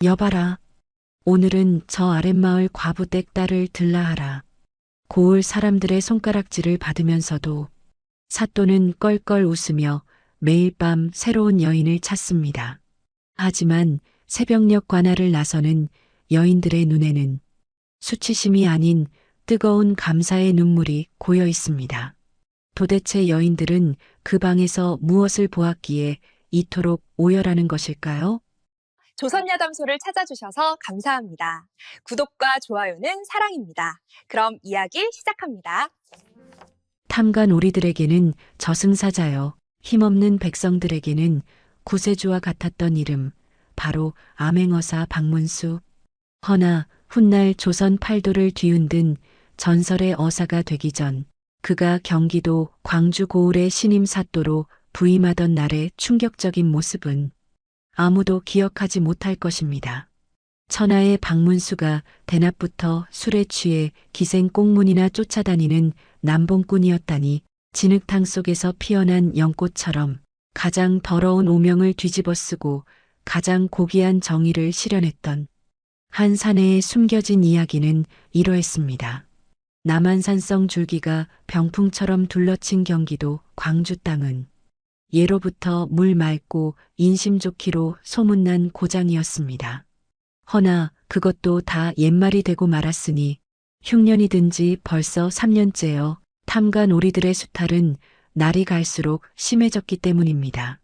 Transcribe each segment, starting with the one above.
여봐라. 오늘은 저 아랫마을 과부댁 딸을 들라하라. 고을 사람들의 손가락질을 받으면서도 사또는 껄껄 웃으며 매일 밤 새로운 여인을 찾습니다. 하지만 새벽녘 관할을 나서는 여인들의 눈에는 수치심이 아닌 뜨거운 감사의 눈물이 고여 있습니다. 도대체 여인들은 그 방에서 무엇을 보았기에 이토록 오열하는 것일까요? 조선야담소를 찾아주셔서 감사합니다. 구독과 좋아요는 사랑입니다. 그럼 이야기 시작합니다. 탐관 오리들에게는 저승사자여, 힘없는 백성들에게는 구세주와 같았던 이름, 바로 암행어사 박문수. 허나 훗날 조선 팔도를 뒤흔든 전설의 어사가 되기 전 그가 경기도 광주 고을의 신임 사또로 부임하던 날의 충격적인 모습은 아무도 기억하지 못할 것입니다. 천하의 박문수가 대낮부터 술에 취해 기생 꽁문이나 쫓아다니는 남봉꾼이었다니 진흙탕 속에서 피어난 연꽃처럼 가장 더러운 오명을 뒤집어 쓰고 가장 고귀한 정의를 실현했던 한 사내에 숨겨진 이야기는 이러했습니다. 남한산성 줄기가 병풍처럼 둘러친 경기도 광주 땅은 예로부터 물 맑고 인심 좋기로 소문난 고장이었습니다. 허나 그것도 다 옛말이 되고 말았으니 흉년이 든 지 벌써 3년째여 탐관 오리들의 수탈은 날이 갈수록 심해졌기 때문입니다.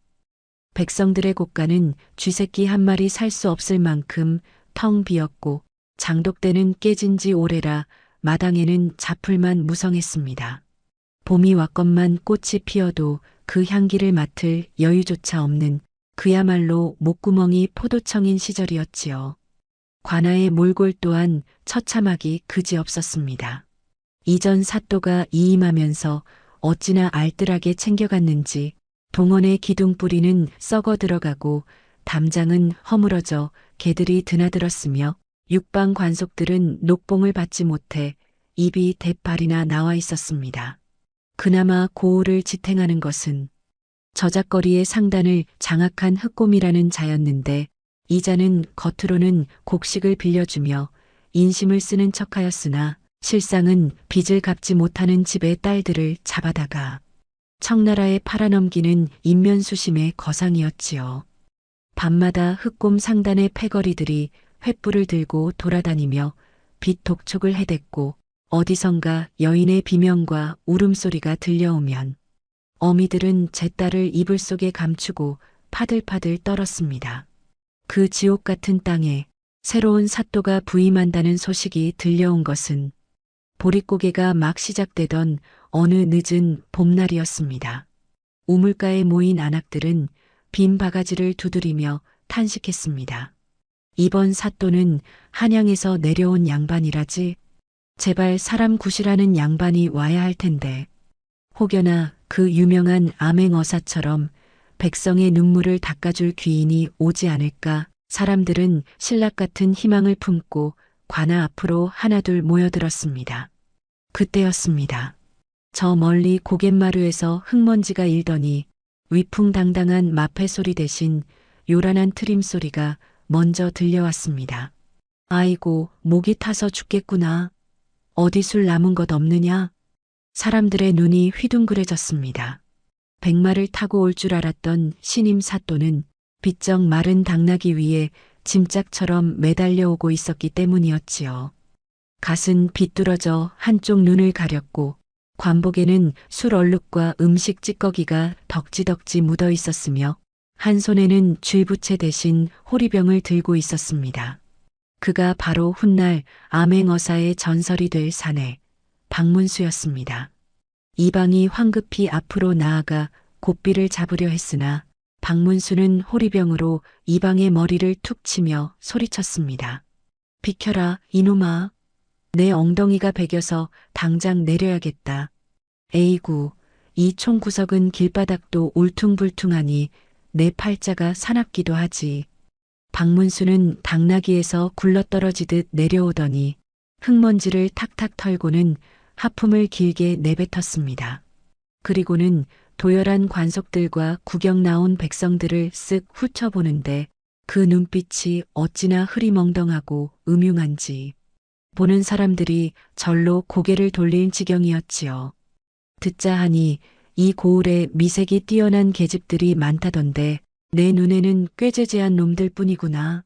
백성들의 곳간은 쥐새끼 한 마리 살 수 없을 만큼 텅 비었고 장독대는 깨진 지 오래라 마당에는 자풀만 무성했습니다. 봄이 왔건만 꽃이 피어도 그 향기를 맡을 여유조차 없는 그야말로 목구멍이 포도청인 시절이었지요. 관아의 몰골 또한 처참하기 그지없었습니다. 이전 사또가 이임하면서 어찌나 알뜰하게 챙겨갔는지 동원의 기둥뿌리는 썩어 들어가고 담장은 허물어져 개들이 드나들었으며 육방 관속들은 녹봉을 받지 못해 입이 대팔이나 나와 있었습니다. 그나마 고을을 지탱하는 것은 저작거리의 상단을 장악한 흑곰이라는 자였는데 이 자는 겉으로는 곡식을 빌려주며 인심을 쓰는 척하였으나 실상은 빚을 갚지 못하는 집의 딸들을 잡아다가 청나라에 팔아넘기는 인면수심의 거상이었지요. 밤마다 흑곰 상단의 패거리들이 횃불을 들고 돌아다니며 빚 독촉을 해댔고 어디선가 여인의 비명과 울음소리가 들려오면 어미들은 제 딸을 이불 속에 감추고 파들파들 떨었습니다. 그 지옥 같은 땅에 새로운 사또가 부임한다는 소식이 들려온 것은 보릿고개가 막 시작되던 어느 늦은 봄날이었습니다. 우물가에 모인 안악들은 빈 바가지를 두드리며 탄식했습니다. 이번 사또는 한양에서 내려온 양반이라지 제발 사람 구실하는 양반이 와야 할 텐데 혹여나 그 유명한 암행어사처럼 백성의 눈물을 닦아줄 귀인이 오지 않을까 사람들은 신락 같은 희망을 품고 관아 앞으로 하나둘 모여들었습니다. 그때였습니다. 저 멀리 고갯마루에서 흙먼지가 일더니 위풍당당한 마패 소리 대신 요란한 트림 소리가 먼저 들려왔습니다. 아이고, 목이 타서 죽겠구나. 어디 술 남은 것 없느냐? 사람들의 눈이 휘둥그레졌습니다. 백마를 타고 올 줄 알았던 신임 사또는 비쩍 마른 당나귀 위에 짐짝처럼 매달려 오고 있었기 때문이었지요. 갓은 비뚤어져 한쪽 눈을 가렸고 관복에는 술 얼룩과 음식 찌꺼기가 덕지덕지 묻어 있었으며 한 손에는 쥐부채 대신 호리병을 들고 있었습니다. 그가 바로 훗날 암행어사의 전설이 될 사내 박문수였습니다. 이방이 황급히 앞으로 나아가 고삐를 잡으려 했으나 박문수는 호리병으로 이방의 머리를 툭 치며 소리쳤습니다. 비켜라 이놈아. 내 엉덩이가 베겨서 당장 내려야겠다. 에이구, 이 총 구석은 길바닥도 울퉁불퉁하니 내 팔자가 사납기도 하지. 박문수는 당나귀에서 굴러떨어지듯 내려오더니 흙먼지를 탁탁 털고는 하품을 길게 내뱉었습니다. 그리고는 도열한 관속들과 구경 나온 백성들을 쓱 훑어보는데 그 눈빛이 어찌나 흐리멍덩하고 음흉한지 보는 사람들이 절로 고개를 돌릴 지경이었지요. 듣자 하니 이 고을에 미색이 뛰어난 계집들이 많다던데 내 눈에는 꾀죄죄한 놈들 뿐이구나.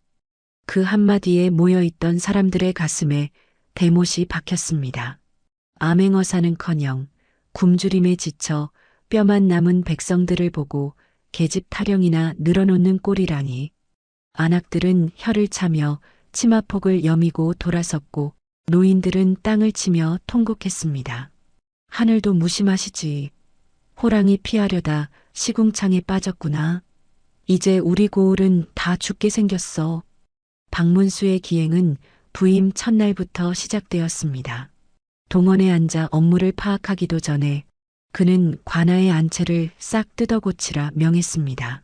그 한마디에 모여있던 사람들의 가슴에 대못이 박혔습니다. 암행어사는커녕 굶주림에 지쳐 뼈만 남은 백성들을 보고 계집 타령이나 늘어놓는 꼴이라니. 안악들은 혀를 차며 치마폭을 여미고 돌아섰고 노인들은 땅을 치며 통곡했습니다. 하늘도 무심하시지. 호랑이 피하려다 시궁창에 빠졌구나. 이제 우리 고을은 다 죽게 생겼어. 박문수의 기행은 부임 첫날부터 시작되었습니다. 동원에 앉아 업무를 파악하기도 전에 그는 관아의 안채를 싹 뜯어고치라 명했습니다.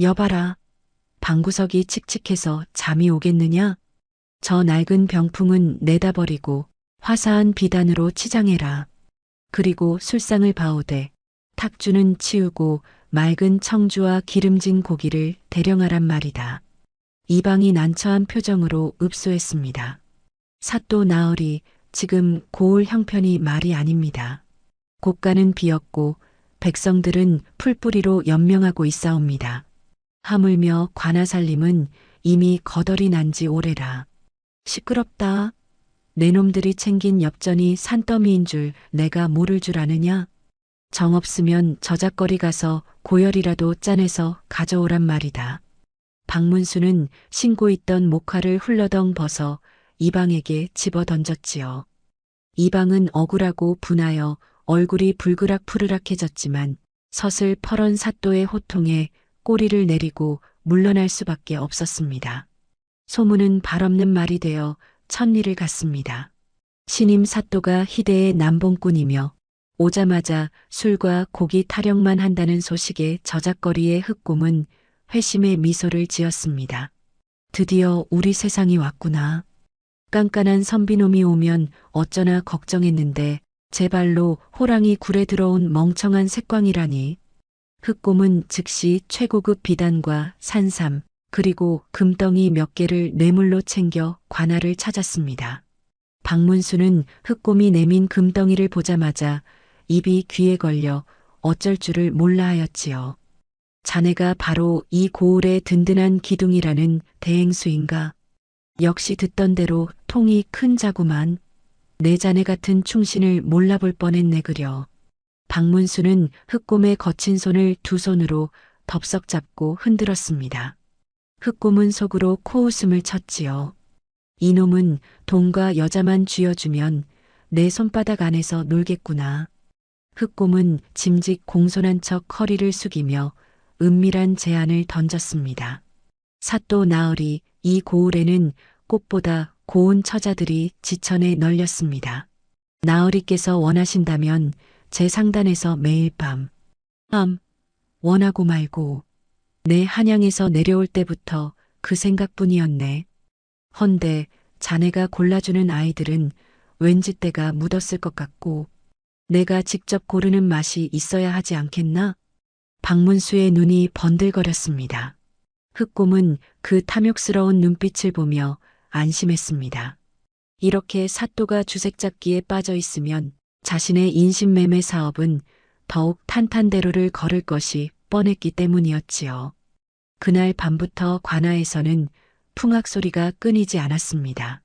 여봐라. 방구석이 칙칙해서 잠이 오겠느냐? 저 낡은 병풍은 내다 버리고 화사한 비단으로 치장해라. 그리고 술상을 봐오되 탁주는 치우고 맑은 청주와 기름진 고기를 대령하란 말이다. 이방이 난처한 표정으로 읍소했습니다. 사또 나으리, 지금 고을 형편이 말이 아닙니다. 곳간은 비었고 백성들은 풀뿌리로 연명하고 있사옵니다. 하물며 관아살림은 이미 거덜이 난 지 오래라. 시끄럽다. 내 놈들이 챙긴 엽전이 산더미인 줄 내가 모를 줄 아느냐? 정없으면 저작거리 가서 고열이라도 짜내서 가져오란 말이다. 박문수는 신고 있던 목화를 훌러덩 벗어 이방에게 집어 던졌지요. 이방은 억울하고 분하여 얼굴이 불그락 푸르락해졌지만 서슬 퍼런 사또의 호통에 꼬리를 내리고 물러날 수밖에 없었습니다. 소문은 발없는 말이 되어 천리를 갔습니다. 신임 사또가 희대의 남봉꾼이며 오자마자 술과 고기 타령만 한다는 소식에 저작거리의 흑곰은 회심의 미소를 지었습니다. 드디어 우리 세상이 왔구나. 깐깐한 선비놈이 오면 어쩌나 걱정했는데 제 발로 호랑이 굴에 들어온 멍청한 색광이라니. 흑곰은 즉시 최고급 비단과 산삼 그리고 금덩이 몇 개를 뇌물로 챙겨 관아를 찾았습니다. 박문수는 흑곰이 내민 금덩이를 보자마자 입이 귀에 걸려 어쩔 줄을 몰라 하였지요. 자네가 바로 이 고을의 든든한 기둥이라는 대행수인가? 역시 듣던 대로 통이 큰 자구만. 내 자네 같은 충신을 몰라볼 뻔했네 그려. 박문수는 흑곰의 거친 손을 두 손으로 덥석 잡고 흔들었습니다. 흑곰은 속으로 코웃음을 쳤지요. 이놈은 돈과 여자만 쥐어주면 내 손바닥 안에서 놀겠구나. 흑곰은 짐짓 공손한 척 허리를 숙이며 은밀한 제안을 던졌습니다. 사또 나으리, 이 고을에는 꽃보다 고운 처자들이 지천에 널렸습니다. 나으리께서 원하신다면 제 상단에서 매일 밤 원하고 말고 내 한양에서 내려올 때부터 그 생각뿐이었네. 헌데 자네가 골라주는 아이들은 왠지 때가 묻었을 것 같고 내가 직접 고르는 맛이 있어야 하지 않겠나? 박문수의 눈이 번들거렸습니다. 흑곰은 그 탐욕스러운 눈빛을 보며 안심했습니다. 이렇게 사또가 주색잡기에 빠져 있으면 자신의 인신매매 사업은 더욱 탄탄대로를 걸을 것이 뻔했기 때문이었지요. 그날 밤부터 관아에서는 풍악 소리가 끊이지 않았습니다.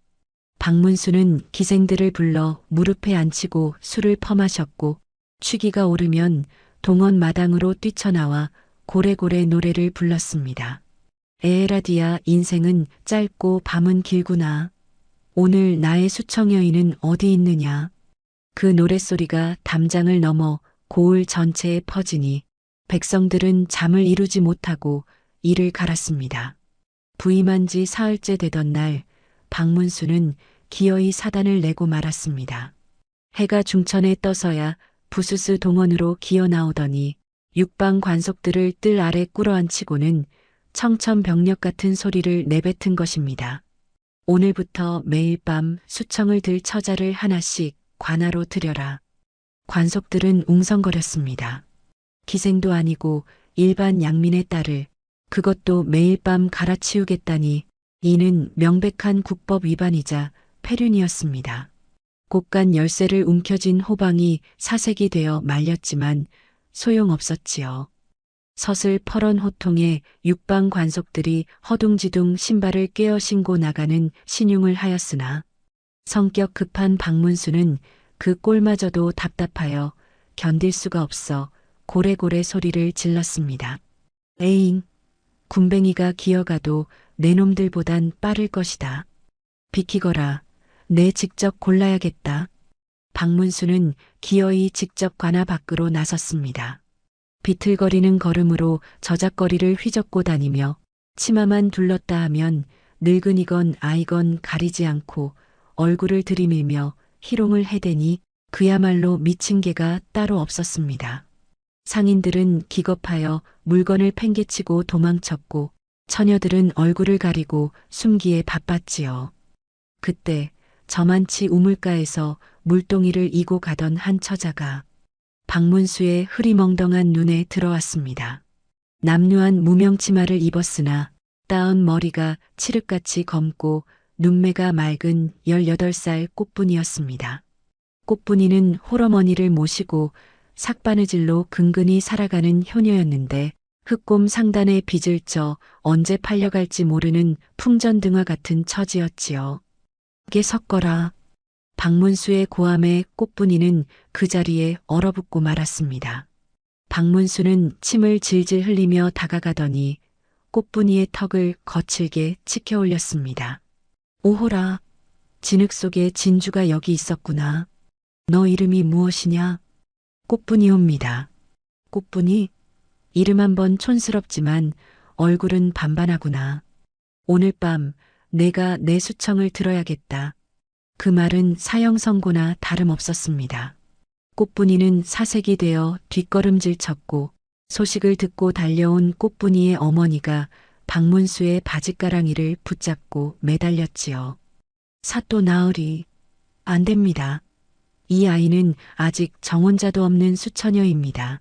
박문수는 기생들을 불러 무릎에 앉히고 술을 퍼마셨고 취기가 오르면 동원 마당으로 뛰쳐나와 고래고래 노래를 불렀습니다. 에헤라디야, 인생은 짧고 밤은 길구나. 오늘 나의 수청 여인은 어디 있느냐. 그 노랫소리가 담장을 넘어 고을 전체에 퍼지니 백성들은 잠을 이루지 못하고 이를 갈았습니다. 부임한 지 사흘째 되던 날 박문수는 기어이 사단을 내고 말았습니다. 해가 중천에 떠서야 부수스 동원으로 기어 나오더니 육방 관속들을 뜰 아래 꿇어앉히고는 청천벽력 같은 소리를 내뱉은 것입니다. 오늘부터 매일 밤 수청을 들 처자를 하나씩 관아로 들여라. 관속들은 웅성거렸습니다. 기생도 아니고 일반 양민의 딸을 그것도 매일 밤 갈아치우겠다니 이는 명백한 국법 위반이자 폐륜이었습니다. 곳간 열쇠를 움켜쥔 호방이 사색이 되어 말렸지만 소용없었지요. 서슬퍼런 호통에 육방 관속들이 허둥지둥 신발을 꿰어 신고 나가는 신용을 하였으나 성격 급한 박문수는 그 꼴마저도 답답하여 견딜 수가 없어 고래고래 소리를 질렀습니다. 에잉, 군뱅이가 기어가도 내 놈들보단 빠를 것이다. 비키거라. 내 직접 골라야겠다. 박문수는 기어이 직접 관아 밖으로 나섰습니다. 비틀거리는 걸음으로 저작거리를 휘젓고 다니며 치마만 둘렀다 하면 늙은이건 아이건 가리지 않고 얼굴을 들이밀며 희롱을 해대니 그야말로 미친 개가 따로 없었습니다. 상인들은 기겁하여 물건을 팽개치고 도망쳤고 처녀들은 얼굴을 가리고 숨기에 바빴지요. 그때 저만치 우물가에서 물동이를 이고 가던 한 처자가 박문수의 흐리멍덩한 눈에 들어왔습니다. 남루한 무명치마를 입었으나 따은 머리가 칠흑같이 검고 눈매가 맑은 18살 꽃분이었습니다. 꽃분이는 홀어머니를 모시고 삭바느질로 근근히 살아가는 효녀였는데 흑곰 상단에 빚을 져 언제 팔려갈지 모르는 풍전등화 같은 처지였지요. 게 섞어라. 박문수의 고함에 꽃분이는 그 자리에 얼어붙고 말았습니다. 박문수는 침을 질질 흘리며 다가가더니 꽃분이의 턱을 거칠게 치켜 올렸습니다. 오호라. 진흙 속에 진주가 여기 있었구나. 너 이름이 무엇이냐? 꽃분이옵니다. 꽃분이? 이름 한번 촌스럽지만 얼굴은 반반하구나. 오늘 밤 내가 내 수청을 들어야겠다. 그 말은 사형선고나 다름없었습니다. 꽃분이는 사색이 되어 뒷걸음질 쳤고 소식을 듣고 달려온 꽃분이의 어머니가 박문수의 바짓가랑이를 붙잡고 매달렸지요. 사또 나으리. 안 됩니다. 이 아이는 아직 정혼자도 없는 수처녀입니다.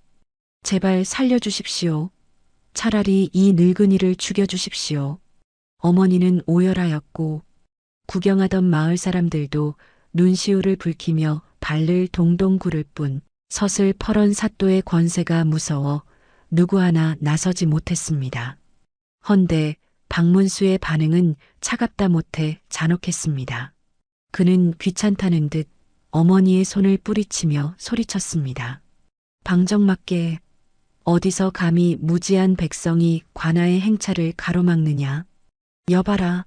제발 살려주십시오. 차라리 이 늙은이를 죽여주십시오. 어머니는 오열하였고 구경하던 마을 사람들도 눈시울을 붉히며 발을 동동 구를 뿐 서슬퍼런 사또의 권세가 무서워 누구 하나 나서지 못했습니다. 헌데 박문수의 반응은 차갑다 못해 잔혹했습니다. 그는 귀찮다는 듯 어머니의 손을 뿌리치며 소리쳤습니다. 방정맞게 어디서 감히 무지한 백성이 관아의 행차를 가로막느냐. 여봐라.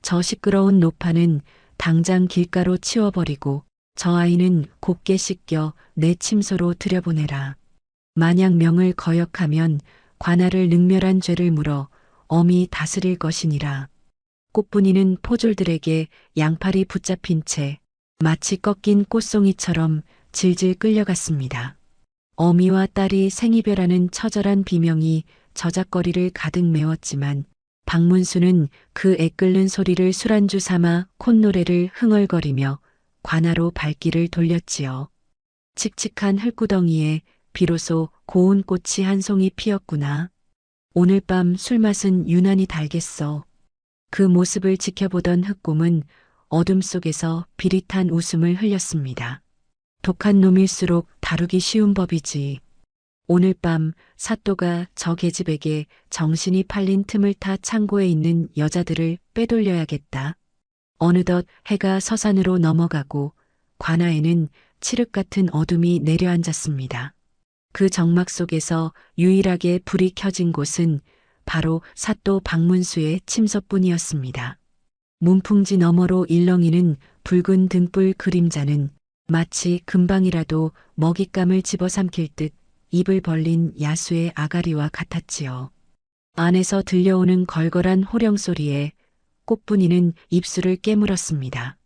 저 시끄러운 노파는 당장 길가로 치워버리고 저 아이는 곱게 씻겨 내 침소로 들여보내라. 만약 명을 거역하면 관아를 능멸한 죄를 물어 엄히 다스릴 것이니라. 꽃분이는 포졸들에게 양팔이 붙잡힌 채 마치 꺾인 꽃송이처럼 질질 끌려갔습니다. 어미와 딸이 생이별하는 처절한 비명이 저작거리를 가득 메웠지만 박문수는 그 애끓는 소리를 술안주 삼아 콧노래를 흥얼거리며 관아로 발길을 돌렸지요. 칙칙한 흙구덩이에 비로소 고운 꽃이 한 송이 피었구나. 오늘 밤 술맛은 유난히 달겠어. 그 모습을 지켜보던 흑곰은 어둠 속에서 비릿한 웃음을 흘렸습니다. 독한 놈일수록 다루기 쉬운 법이지. 오늘 밤 사또가 저 계집에게 정신이 팔린 틈을 타 창고에 있는 여자들을 빼돌려야겠다. 어느덧 해가 서산으로 넘어가고 관아에는 칠흑 같은 어둠이 내려앉았습니다. 그 정막 속에서 유일하게 불이 켜진 곳은 바로 사또 박문수의 침소뿐이었습니다. 문풍지 너머로 일렁이는 붉은 등불 그림자는 마치 금방이라도 먹잇감을 집어삼킬 듯 입을 벌린 야수의 아가리와 같았지요. 안에서 들려오는 걸걸한 호령소리에 꽃분이는 입술을 깨물었습니다.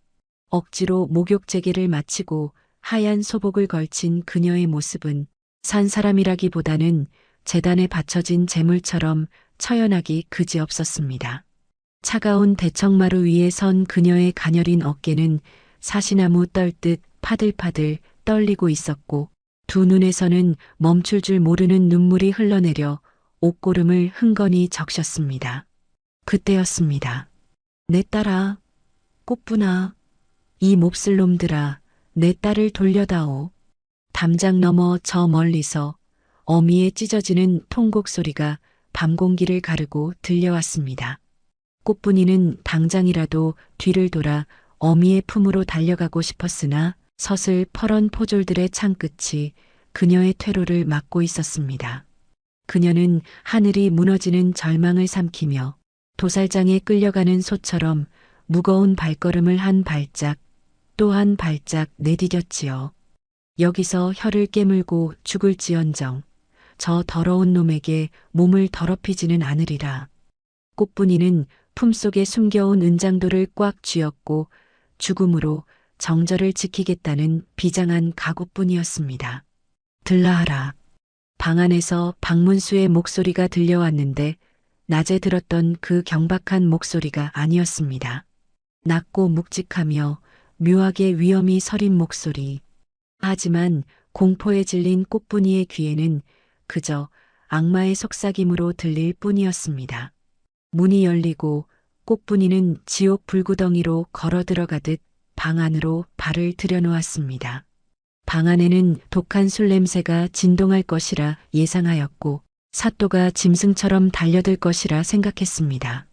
억지로 목욕제기를 마치고 하얀 소복을 걸친 그녀의 모습은 산 사람이라기보다는 제단에 바쳐진 재물처럼 처연하기 그지없었습니다. 차가운 대청마루 위에 선 그녀의 가녀린 어깨는 사시나무 떨듯 파들파들 떨리고 있었고 두 눈에서는 멈출 줄 모르는 눈물이 흘러내려 옷고름을 흥건히 적셨습니다. 그때였습니다. 내 딸아, 꽃분아, 이 몹쓸 놈들아, 내 딸을 돌려다오. 담장 너머 저 멀리서 어미의 찢어지는 통곡 소리가 밤 공기를 가르고 들려왔습니다. 꽃분이는 당장이라도 뒤를 돌아 어미의 품으로 달려가고 싶었으나 서슬 퍼런 포졸들의 창끝이 그녀의 퇴로를 막고 있었습니다. 그녀는 하늘이 무너지는 절망을 삼키며 도살장에 끌려가는 소처럼 무거운 발걸음을 한 발짝 또 한 발짝 내디뎠지요. 여기서 혀를 깨물고 죽을지언정 저 더러운 놈에게 몸을 더럽히지는 않으리라. 꽃분이는 품속에 숨겨온 은장도를 꽉 쥐었고 죽음으로 정절을 지키겠다는 비장한 각오뿐이었습니다. 들라하라. 방 안에서 박문수의 목소리가 들려왔는데 낮에 들었던 그 경박한 목소리가 아니었습니다. 낮고 묵직하며 묘하게 위엄이 서린 목소리. 하지만 공포에 질린 꽃분이의 귀에는 그저 악마의 속삭임으로 들릴 뿐이었습니다. 문이 열리고 꽃분이는 지옥 불구덩이로 걸어 들어가듯 방 안으로 발을 들여놓았습니다. 방 안에는 독한 술 냄새가 진동할 것이라 예상하였고 사또가 짐승처럼 달려들 것이라 생각했습니다.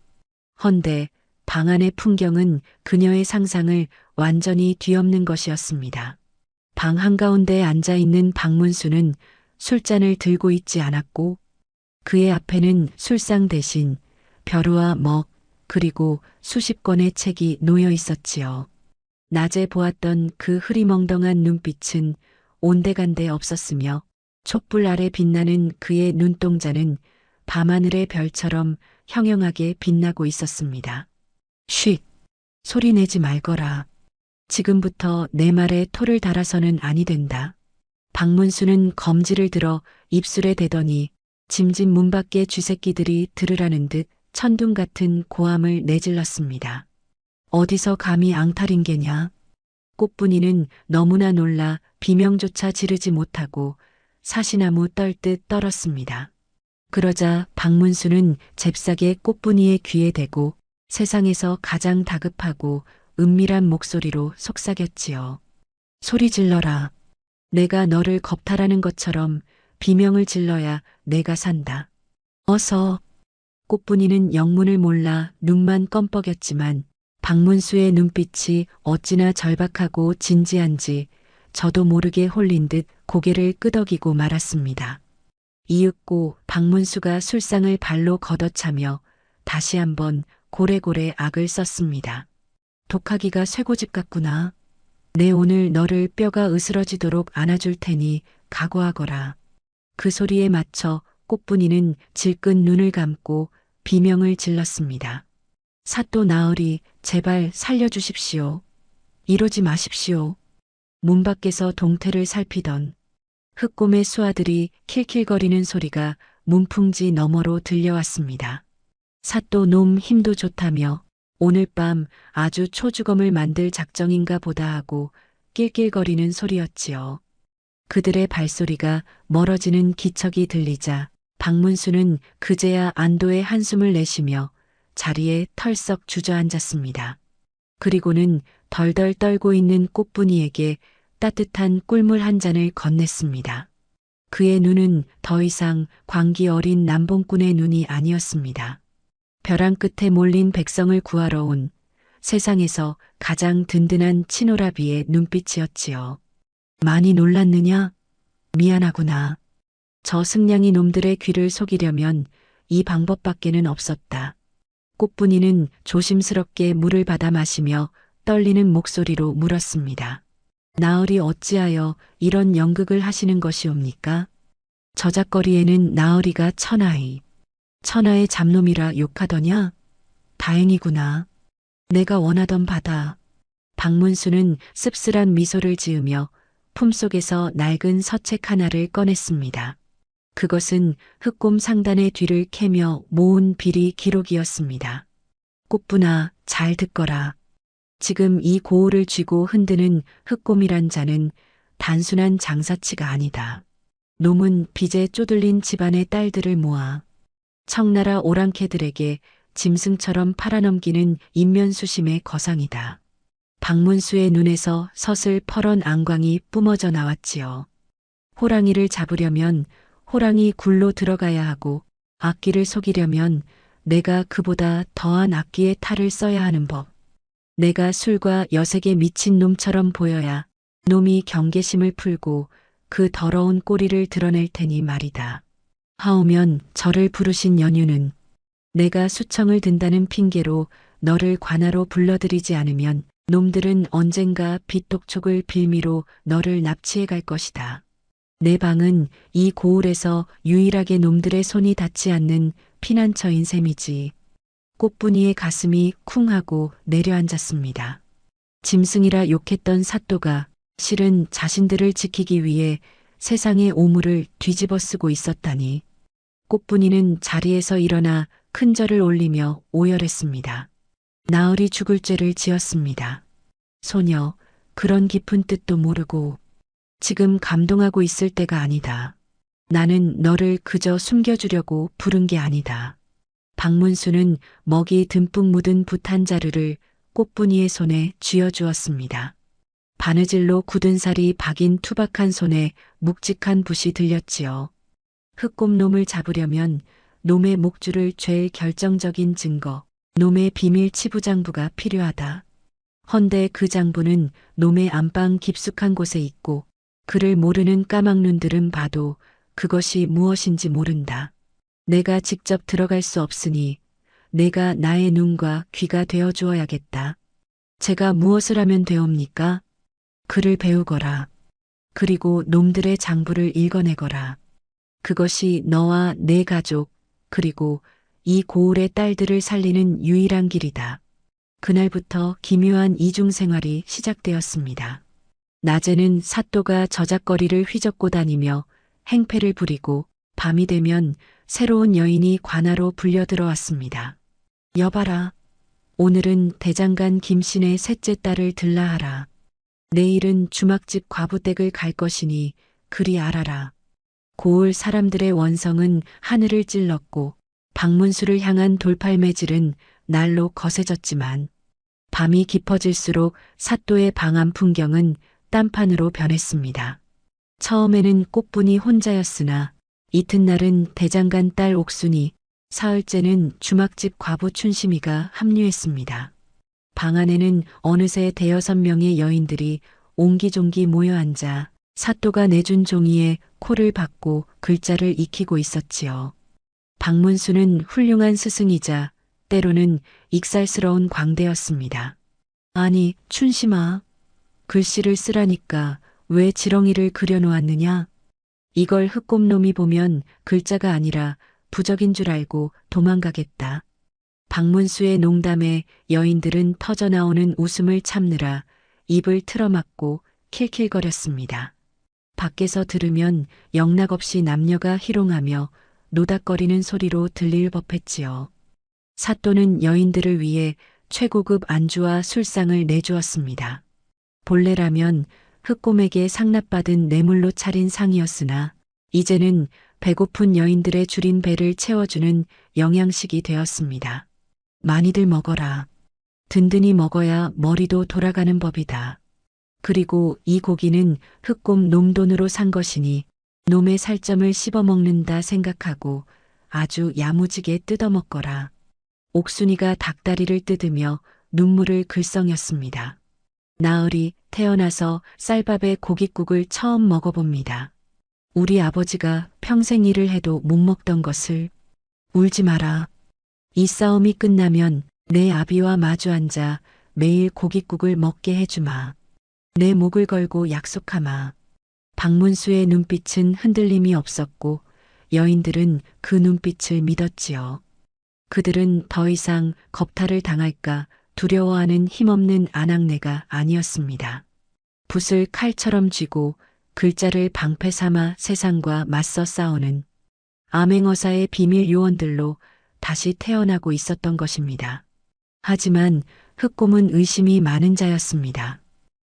헌데 방 안의 풍경은 그녀의 상상을 완전히 뒤엎는 것이었습니다. 방 한가운데에 앉아있는 박문수는 술잔을 들고 있지 않았고 그의 앞에는 술상 대신 벼루와 먹 그리고 수십 권의 책이 놓여 있었지요. 낮에 보았던 그 흐리멍덩한 눈빛은 온데간데 없었으며 촛불 아래 빛나는 그의 눈동자는 밤하늘의 별처럼 형형하게 빛나고 있었습니다. 쉿! 소리 내지 말거라. 지금부터 내 말에 토를 달아서는 아니 된다. 박문수는 검지를 들어 입술에 대더니 짐집 문 밖의 쥐새끼들이 들으라는 듯 천둥 같은 고함을 내질렀습니다. 어디서 감히 앙탈인 게냐? 꽃분이는 너무나 놀라 비명조차 지르지 못하고 사시나무 떨듯 떨었습니다. 그러자 박문수는 잽싸게 꽃분이의 귀에 대고 세상에서 가장 다급하고 은밀한 목소리로 속삭였지요. 소리 질러라. 내가 너를 겁탈하는 것처럼 비명을 질러야 내가 산다. 어서. 꽃분이는 영문을 몰라 눈만 껌뻑였지만 박문수의 눈빛이 어찌나 절박하고 진지한지 저도 모르게 홀린 듯 고개를 끄덕이고 말았습니다. 이윽고 박문수가 술상을 발로 걷어차며 다시 한번 고래고래 악을 썼습니다. 독하기가 쇠고집 같구나. 내 오늘 너를 뼈가 으스러지도록 안아줄 테니 각오하거라. 그 소리에 맞춰 꽃분이는 질끈 눈을 감고 비명을 질렀습니다. 사또 나으리 제발 살려주십시오. 이러지 마십시오. 문 밖에서 동태를 살피던 흑곰의 수아들이 킬킬거리는 소리가 문풍지 너머로 들려왔습니다. 사또 놈 힘도 좋다며 오늘 밤 아주 초주검을 만들 작정인가 보다 하고 낄낄거리는 소리였지요. 그들의 발소리가 멀어지는 기척이 들리자 박문수는 그제야 안도의 한숨을 내쉬며 자리에 털썩 주저앉았습니다. 그리고는 덜덜 떨고 있는 꽃분이에게 따뜻한 꿀물 한 잔을 건넸습니다. 그의 눈은 더 이상 광기 어린 남봉꾼의 눈이 아니었습니다. 벼랑 끝에 몰린 백성을 구하러 온 세상에서 가장 든든한 치노라비의 눈빛이었지요. 많이 놀랐느냐? 미안하구나. 저 승냥이 놈들의 귀를 속이려면 이 방법밖에는 없었다. 꽃분이는 조심스럽게 물을 받아 마시며 떨리는 목소리로 물었습니다. 나으리 어찌하여 이런 연극을 하시는 것이옵니까? 저작거리에는 나으리가 천하의 잡놈이라 욕하더냐? 다행이구나. 내가 원하던 바다. 박문수는 씁쓸한 미소를 지으며 품속에서 낡은 서책 하나를 꺼냈습니다. 그것은 흑곰 상단의 뒤를 캐며 모은 비리 기록이었습니다. 꽃분아, 잘 듣거라. 지금 이 고울을 쥐고 흔드는 흑곰이란 자는 단순한 장사치가 아니다. 놈은 빚에 쪼들린 집안의 딸들을 모아 청나라 오랑캐들에게 짐승처럼 팔아넘기는 인면수심의 거상이다. 박문수의 눈에서 서슬 퍼런 안광이 뿜어져 나왔지요. 호랑이를 잡으려면 호랑이 굴로 들어가야 하고 악기를 속이려면 내가 그보다 더한 악기의 탈을 써야 하는 법. 내가 술과 여색에 미친 놈처럼 보여야 놈이 경계심을 풀고 그 더러운 꼬리를 드러낼 테니 말이다. 하오면 저를 부르신 연유는 내가 수청을 든다는 핑계로 너를 관하로 불러들이지 않으면 놈들은 언젠가 빚독촉을 빌미로 너를 납치해 갈 것이다. 내 방은 이 고을에서 유일하게 놈들의 손이 닿지 않는 피난처인 셈이지. 꽃분이의 가슴이 쿵 하고 내려앉았습니다. 짐승이라 욕했던 사또가 실은 자신들을 지키기 위해 세상의 오물을 뒤집어 쓰고 있었다니. 꽃분이는 자리에서 일어나 큰 절을 올리며 오열했습니다. 나으리 죽을 죄를 지었습니다. 소녀, 그런 깊은 뜻도 모르고 지금 감동하고 있을 때가 아니다. 나는 너를 그저 숨겨주려고 부른 게 아니다. 박문수는 먹이 듬뿍 묻은 붓 한 자루를 꽃분이의 손에 쥐어주었습니다. 바느질로 굳은 살이 박인 투박한 손에 묵직한 붓이 들렸지요. 흑곰놈을 잡으려면 놈의 목줄을 쥘 결정적인 증거, 놈의 비밀 치부장부가 필요하다. 헌데 그 장부는 놈의 안방 깊숙한 곳에 있고 그를 모르는 까막눈들은 봐도 그것이 무엇인지 모른다. 내가 직접 들어갈 수 없으니 내가 나의 눈과 귀가 되어 주어야겠다. 제가 무엇을 하면 되옵니까? 글을 배우거라. 그리고 놈들의 장부를 읽어내거라. 그것이 너와 내 가족 그리고 이 고을의 딸들을 살리는 유일한 길이다. 그날부터 기묘한 이중생활이 시작되었습니다. 낮에는 사또가 저작거리를 휘젓고 다니며 행패를 부리고 밤이 되면 새로운 여인이 관하로 불려 들어왔습니다. 여봐라. 오늘은 대장간 김신의 셋째 딸을 들라하라. 내일은 주막집 과부댁을 갈 것이니 그리 알아라. 고을 사람들의 원성은 하늘을 찔렀고 박문수를 향한 돌팔매질은 날로 거세졌지만 밤이 깊어질수록 사또의 방안 풍경은 딴판으로 변했습니다. 처음에는 꽃분이 혼자였으나 이튿날은 대장간 딸 옥순이, 사흘째는 주막집 과부 춘심이가 합류했습니다. 방 안에는 어느새 대여섯 명의 여인들이 옹기종기 모여 앉아 사또가 내준 종이에 코를 박고 글자를 익히고 있었지요. 박문수는 훌륭한 스승이자 때로는 익살스러운 광대였습니다. 아니, 춘심아. 글씨를 쓰라니까 왜 지렁이를 그려놓았느냐? 이걸 흑곰놈이 보면 글자가 아니라 부적인 줄 알고 도망가겠다. 박문수의 농담에 여인들은 터져나오는 웃음을 참느라 입을 틀어막고 킬킬거렸습니다. 밖에서 들으면 영락없이 남녀가 희롱하며 노닥거리는 소리로 들릴 법했지요. 사또는 여인들을 위해 최고급 안주와 술상을 내주었습니다. 본래라면 흑곰에게 상납받은 뇌물로 차린 상이었으나 이제는 배고픈 여인들의 줄인 배를 채워주는 영양식이 되었습니다. 많이들 먹어라. 든든히 먹어야 머리도 돌아가는 법이다. 그리고 이 고기는 흑곰 놈 돈으로 산 것이니 놈의 살점을 씹어먹는다 생각하고 아주 야무지게 뜯어먹거라. 옥순이가 닭다리를 뜯으며 눈물을 글썽였습니다. 나으리 태어나서 쌀밥에 고깃국을 처음 먹어봅니다. 우리 아버지가 평생 일을 해도 못 먹던 것을. 울지 마라. 이 싸움이 끝나면 내 아비와 마주 앉아 매일 고깃국을 먹게 해주마. 내 목을 걸고 약속하마. 박문수의 눈빛은 흔들림이 없었고 여인들은 그 눈빛을 믿었지요. 그들은 더 이상 겁탈을 당할까 두려워하는 힘없는 아낙네가 아니었습니다. 붓을 칼처럼 쥐고 글자를 방패 삼아 세상과 맞서 싸우는 암행어사의 비밀 요원들로 다시 태어나고 있었던 것입니다. 하지만 흑곰은 의심이 많은 자였습니다.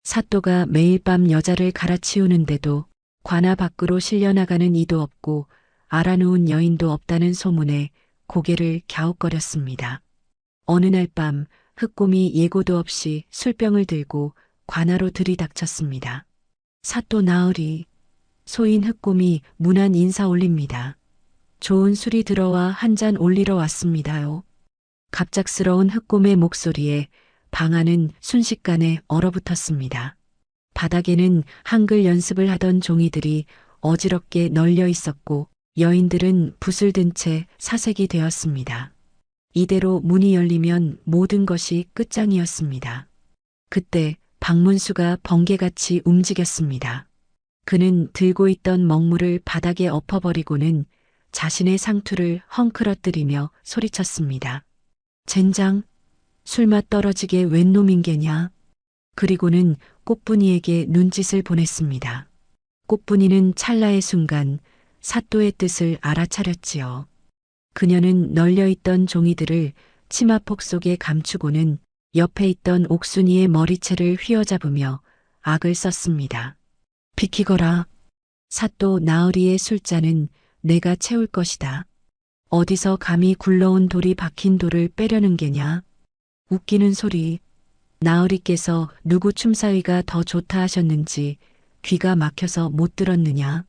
사또가 매일 밤 여자를 갈아치우는데도 관아 밖으로 실려나가는 이도 없고 알아놓은 여인도 없다는 소문에 고개를 갸웃거렸습니다. 어느 날 밤 흑곰이 예고도 없이 술병을 들고 관아로 들이닥쳤습니다. 사또 나으리, 소인 흑곰이 문안 인사 올립니다. 좋은 술이 들어와 한 잔 올리러 왔습니다요. 갑작스러운 흑곰의 목소리에 방 안은 순식간에 얼어붙었습니다. 바닥에는 한글 연습을 하던 종이들이 어지럽게 널려 있었고 여인들은 붓을 든 채 사색이 되었습니다. 이대로 문이 열리면 모든 것이 끝장이었습니다. 그때 박문수가 번개같이 움직였습니다. 그는 들고 있던 먹물을 바닥에 엎어버리고는 자신의 상투를 헝클어뜨리며 소리쳤습니다. 젠장, 술맛 떨어지게 웬 놈인게냐. 그리고는 꽃분이에게 눈짓을 보냈습니다. 꽃분이는 찰나의 순간 사또의 뜻을 알아차렸지요. 그녀는 널려있던 종이들을 치마폭 속에 감추고는 옆에 있던 옥순이의 머리채를 휘어잡으며 악을 썼습니다. 비키거라. 사또 나으리의 술잔은 내가 채울 것이다. 어디서 감히 굴러온 돌이 박힌 돌을 빼려는 게냐. 웃기는 소리. 나으리께서 누구 춤사위가 더 좋다 하셨는지 귀가 막혀서 못 들었느냐.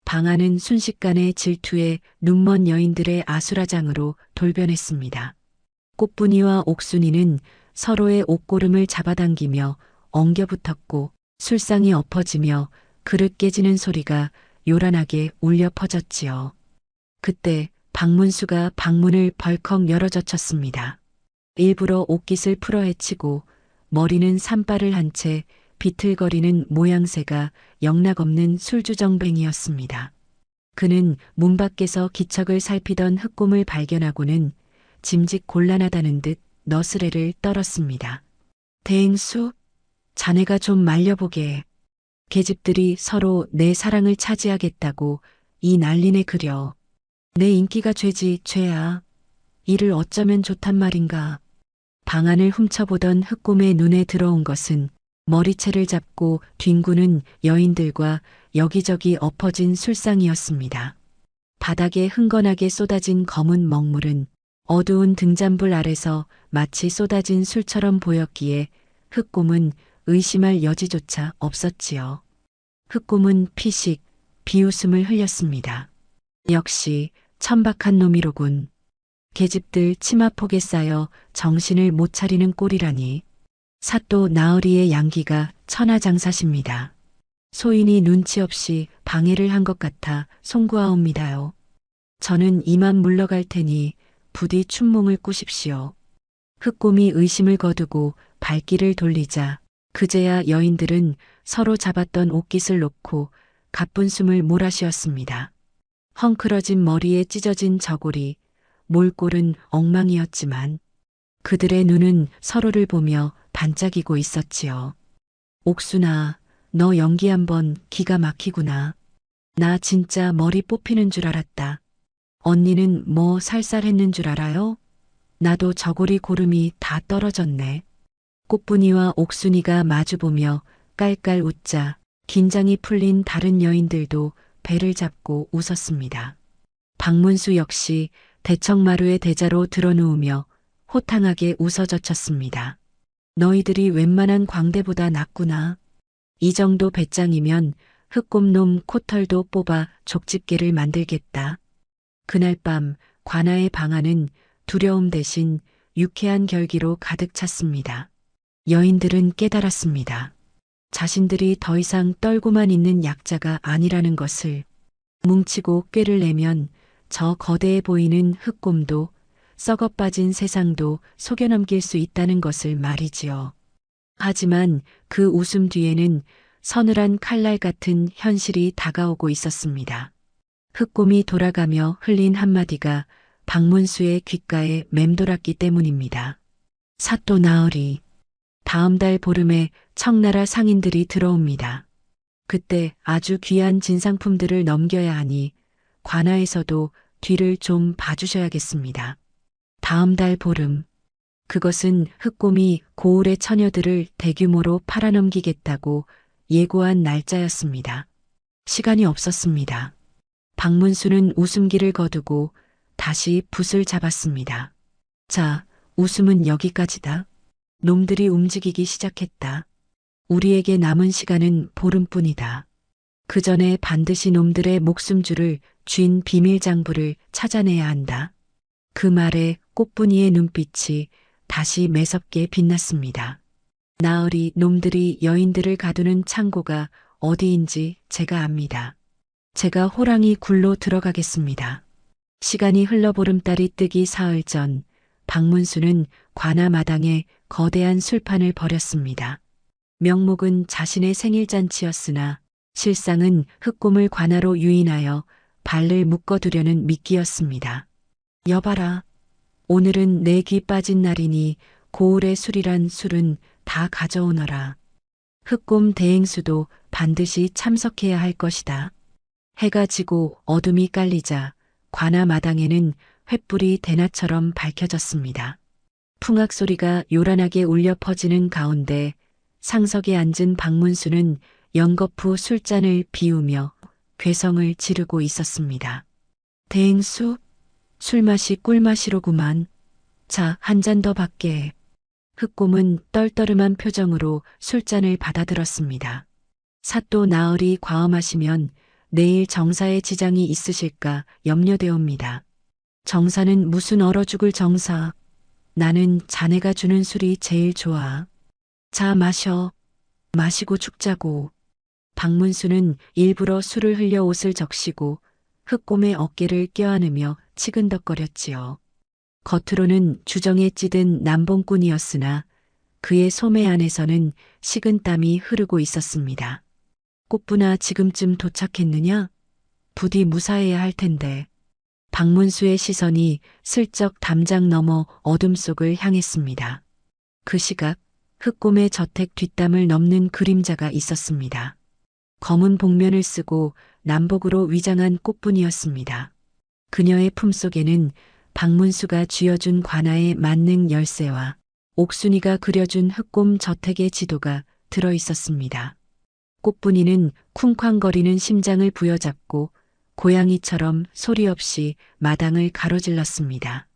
방 안은 순식간에 질투에 눈먼 여인들의 아수라장으로 돌변했습니다. 꽃분이와 옥순이는 서로의 옷고름을 잡아당기며 엉겨붙었고 술상이 엎어지며 그릇 깨지는 소리가 요란하게 울려 퍼졌지요. 그때 박문수가 방문을 벌컥 열어젖혔습니다. 일부러 옷깃을 풀어헤치고 머리는 산발을 한 채 비틀거리는 모양새가 영락없는 술주정뱅이였습니다. 그는 문 밖에서 기척을 살피던 흑곰을 발견하고는 짐짓 곤란하다는 듯 너스레를 떨었습니다. 대행수, 자네가 좀 말려보게. 계집들이 서로 내 사랑을 차지하겠다고 이 난리네 그려. 내 인기가 죄지 죄야. 이를 어쩌면 좋단 말인가. 방 안을 훔쳐보던 흑곰의 눈에 들어온 것은 머리채를 잡고 뒹구는 여인들과 여기저기 엎어진 술상이었습니다. 바닥에 흥건하게 쏟아진 검은 먹물은 어두운 등잔불 아래서 마치 쏟아진 술처럼 보였기에 흑곰은 의심할 여지조차 없었지요. 흑곰은 피식, 비웃음을 흘렸습니다. 역시 천박한 놈이로군. 계집들 치마폭에 쌓여 정신을 못 차리는 꼴이라니. 사또 나으리의 양기가 천하장사십니다. 소인이 눈치 없이 방해를 한 것 같아 송구하옵니다요. 저는 이만 물러갈 테니 부디 춘몽을 꾸십시오. 흑곰이 의심을 거두고 발길을 돌리자 그제야 여인들은 서로 잡았던 옷깃을 놓고 가쁜 숨을 몰아쉬었습니다. 헝클어진 머리에 찢어진 저고리, 몰골은 엉망이었지만 그들의 눈은 서로를 보며 반짝이고 있었지요. 옥순아, 너 연기 한번 기가 막히구나. 나 진짜 머리 뽑히는 줄 알았다. 언니는 뭐 살살했는 줄 알아요? 나도 저고리 고름이 다 떨어졌네. 꽃분이와 옥순이가 마주보며 깔깔 웃자 긴장이 풀린 다른 여인들도 배를 잡고 웃었습니다. 박문수 역시 대청마루의 대자로 드러누우며 호탕하게 웃어젖혔습니다. 너희들이 웬만한 광대보다 낫구나. 이 정도 배짱이면 흑곰놈 코털도 뽑아 족집게를 만들겠다. 그날 밤 관아의 방 안은 두려움 대신 유쾌한 결기로 가득 찼습니다. 여인들은 깨달았습니다. 자신들이 더 이상 떨고만 있는 약자가 아니라는 것을. 뭉치고 꾀를 내면 저 거대해 보이는 흑곰도 썩어 빠진 세상도 속여넘길 수 있다는 것을 말이지요. 하지만 그 웃음 뒤에는 서늘한 칼날 같은 현실이 다가오고 있었습니다. 흑곰이 돌아가며 흘린 한마디가 박문수의 귓가에 맴돌았기 때문입니다. 사또 나으리. 다음 달 보름에 청나라 상인들이 들어옵니다. 그때 아주 귀한 진상품들을 넘겨야 하니 관아에서도 뒤를 좀 봐주셔야겠습니다. 다음 달 보름. 그것은 흑곰이 고을의 처녀들을 대규모로 팔아넘기겠다고 예고한 날짜였습니다. 시간이 없었습니다. 박문수는 웃음기를 거두고 다시 붓을 잡았습니다. 자, 웃음은 여기까지다. 놈들이 움직이기 시작했다. 우리에게 남은 시간은 보름뿐이다. 그 전에 반드시 놈들의 목숨줄을 쥔 비밀 장부를 찾아내야 한다. 그 말에 꽃분이의 눈빛이 다시 매섭게 빛났습니다. 나으리 놈들이 여인들을 가두는 창고가 어디인지 제가 압니다. 제가 호랑이 굴로 들어가겠습니다. 시간이 흘러 보름달이 뜨기 사흘 전 박문수는 관아 마당에 거대한 술판을 벌였습니다. 명목은 자신의 생일잔치였으나 실상은 흑곰을 관아로 유인하여 발을 묶어두려는 미끼였습니다. 여봐라. 오늘은 내 귀 빠진 날이니 고을의 술이란 술은 다 가져오너라. 흑곰 대행수도 반드시 참석해야 할 것이다. 해가 지고 어둠이 깔리자 관아 마당에는 횃불이 대낮처럼 밝혀졌습니다. 풍악 소리가 요란하게 울려 퍼지는 가운데 상석에 앉은 박문수는 연거푸 술잔을 비우며 괴성을 지르고 있었습니다. 대행수, 술맛이 꿀맛이로구만. 자, 한 잔 더 받게. 흑곰은 떨떠름한 표정으로 술잔을 받아들었습니다. 사또 나으리 과음하시면 내일 정사에 지장이 있으실까 염려되옵니다. 정사는 무슨 얼어 죽을 정사. 나는 자네가 주는 술이 제일 좋아. 자, 마셔. 마시고 죽자고. 박문수는 일부러 술을 흘려 옷을 적시고 흑곰의 어깨를 껴안으며 치근덕거렸지요. 겉으로는 주정에 찌든 남봉꾼이었으나 그의 소매 안에서는 식은땀이 흐르고 있었습니다. 꽃분아, 지금쯤 도착했느냐? 부디 무사해야 할 텐데. 박문수의 시선이 슬쩍 담장 너머 어둠 속을 향했습니다. 그 시각 흑곰의 저택 뒷담을 넘는 그림자가 있었습니다. 검은 복면을 쓰고 남복으로 위장한 꽃분이었습니다. 그녀의 품속에는 박문수가 쥐어준 관아의 만능 열쇠와 옥순이가 그려준 흑곰 저택의 지도가 들어 있었습니다. 꽃분이는 쿵쾅거리는 심장을 부여잡고 고양이처럼 소리 없이 마당을 가로질렀습니다.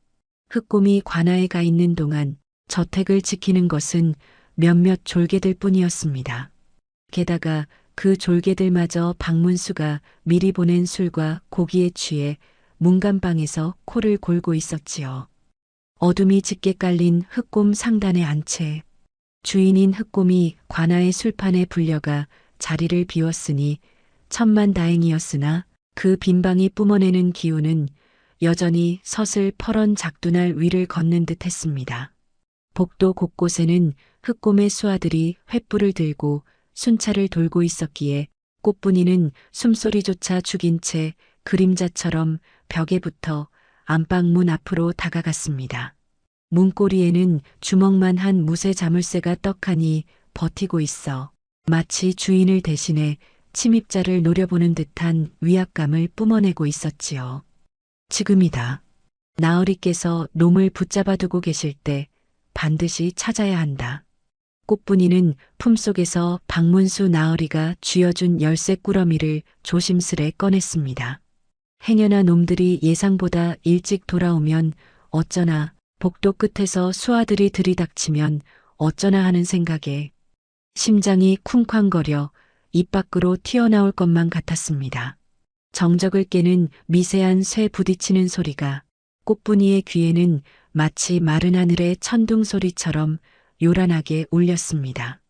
흑곰이 관아에 가 있는 동안 저택을 지키는 것은 몇몇 졸개들 뿐이었습니다. 게다가 그 졸개들마저 박문수가 미리 보낸 술과 고기에 취해 문간방에서 코를 골고 있었지요. 어둠이 짙게 깔린 흑곰 상단에 앉채 주인인 흑곰이 관아의 술판에 불려가 자리를 비웠으니 천만다행이었으나 그 빈방이 뿜어내는 기운은 여전히 서슬 퍼런 작두날 위를 걷는 듯 했습니다. 복도 곳곳에는 흑곰의 수하들이 횃불을 들고 순찰을 돌고 있었기에 꽃분이는 숨소리조차 죽인 채 그림자처럼 벽에 붙어 안방문 앞으로 다가갔습니다. 문고리에는 주먹만 한 무쇠 자물쇠가 떡하니 버티고 있어 마치 주인을 대신해 침입자를 노려보는 듯한 위압감을 뿜어내고 있었지요. 지금이다. 나으리께서 놈을 붙잡아 두고 계실 때 반드시 찾아야 한다. 꽃분이는 품속에서 박문수 나으리가 쥐어준 열쇠 꾸러미를 조심스레 꺼냈습니다. 행여나 놈들이 예상보다 일찍 돌아오면 어쩌나, 복도 끝에서 수하들이 들이닥치면 어쩌나 하는 생각에 심장이 쿵쾅거려 입 밖으로 튀어나올 것만 같았습니다. 정적을 깨는 미세한 쇠 부딪히는 소리가 꽃분이의 귀에는 마치 마른 하늘의 천둥 소리처럼 요란하게 울렸습니다.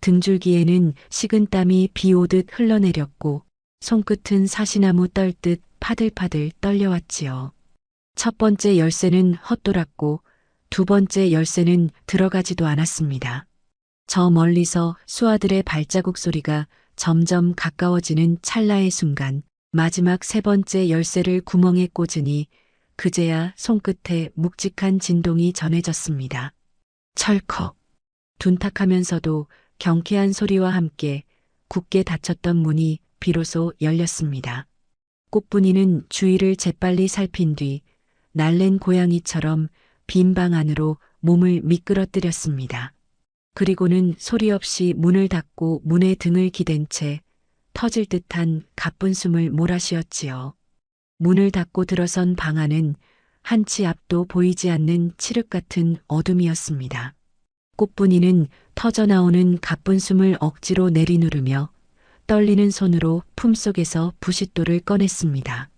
등줄기에는 식은땀이 비 오듯 흘러내렸고 손끝은 사시나무 떨듯 파들파들 떨려왔지요. 첫 번째 열쇠는 헛돌았고 두 번째 열쇠는 들어가지도 않았습니다. 저 멀리서 수하들의 발자국 소리가 점점 가까워지는 찰나의 순간 마지막 세 번째 열쇠를 구멍에 꽂으니 그제야 손끝에 묵직한 진동이 전해졌습니다. 철컥. 둔탁하면서도 경쾌한 소리와 함께 굳게 닫혔던 문이 비로소 열렸습니다. 꽃분이는 주위를 재빨리 살핀 뒤 날랜 고양이처럼 빈 방 안으로 몸을 미끄러뜨렸습니다. 그리고는 소리 없이 문을 닫고 문에 등을 기댄 채 터질 듯한 가쁜 숨을 몰아쉬었지요. 문을 닫고 들어선 방 안은 한치 앞도 보이지 않는 칠흑 같은 어둠이었습니다. 꽃분이는 터져나오는 가쁜 숨을 억지로 내리누르며 떨리는 손으로 품속에서 부싯돌을 꺼냈습니다.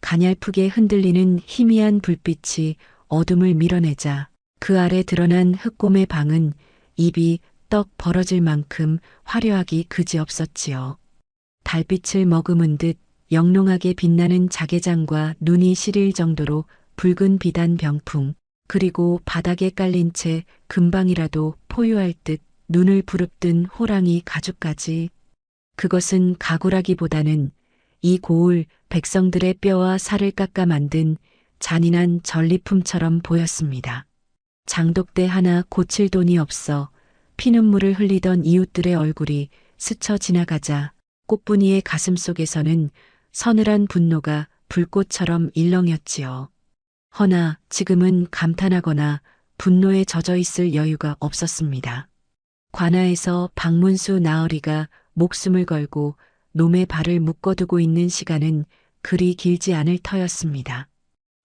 가냘프게 흔들리는 희미한 불빛이 어둠을 밀어내자 그 아래 드러난 흑곰의 방은 입이 떡 벌어질 만큼 화려하기 그지없었지요. 달빛을 머금은 듯 영롱하게 빛나는 자개장과 눈이 시릴 정도로 붉은 비단 병풍, 그리고 바닥에 깔린 채 금방이라도 포효할 듯 눈을 부릅뜬 호랑이 가죽까지. 그것은 가구라기보다는 이 고을 백성들의 뼈와 살을 깎아 만든 잔인한 전리품처럼 보였습니다. 장독대 하나 고칠 돈이 없어 피눈물을 흘리던 이웃들의 얼굴이 스쳐 지나가자 꽃분이의 가슴 속에서는 서늘한 분노가 불꽃처럼 일렁였지요. 허나 지금은 감탄하거나 분노에 젖어 있을 여유가 없었습니다. 관아에서 박문수 나으리가 목숨을 걸고 놈의 발을 묶어두고 있는 시간은 그리 길지 않을 터였습니다.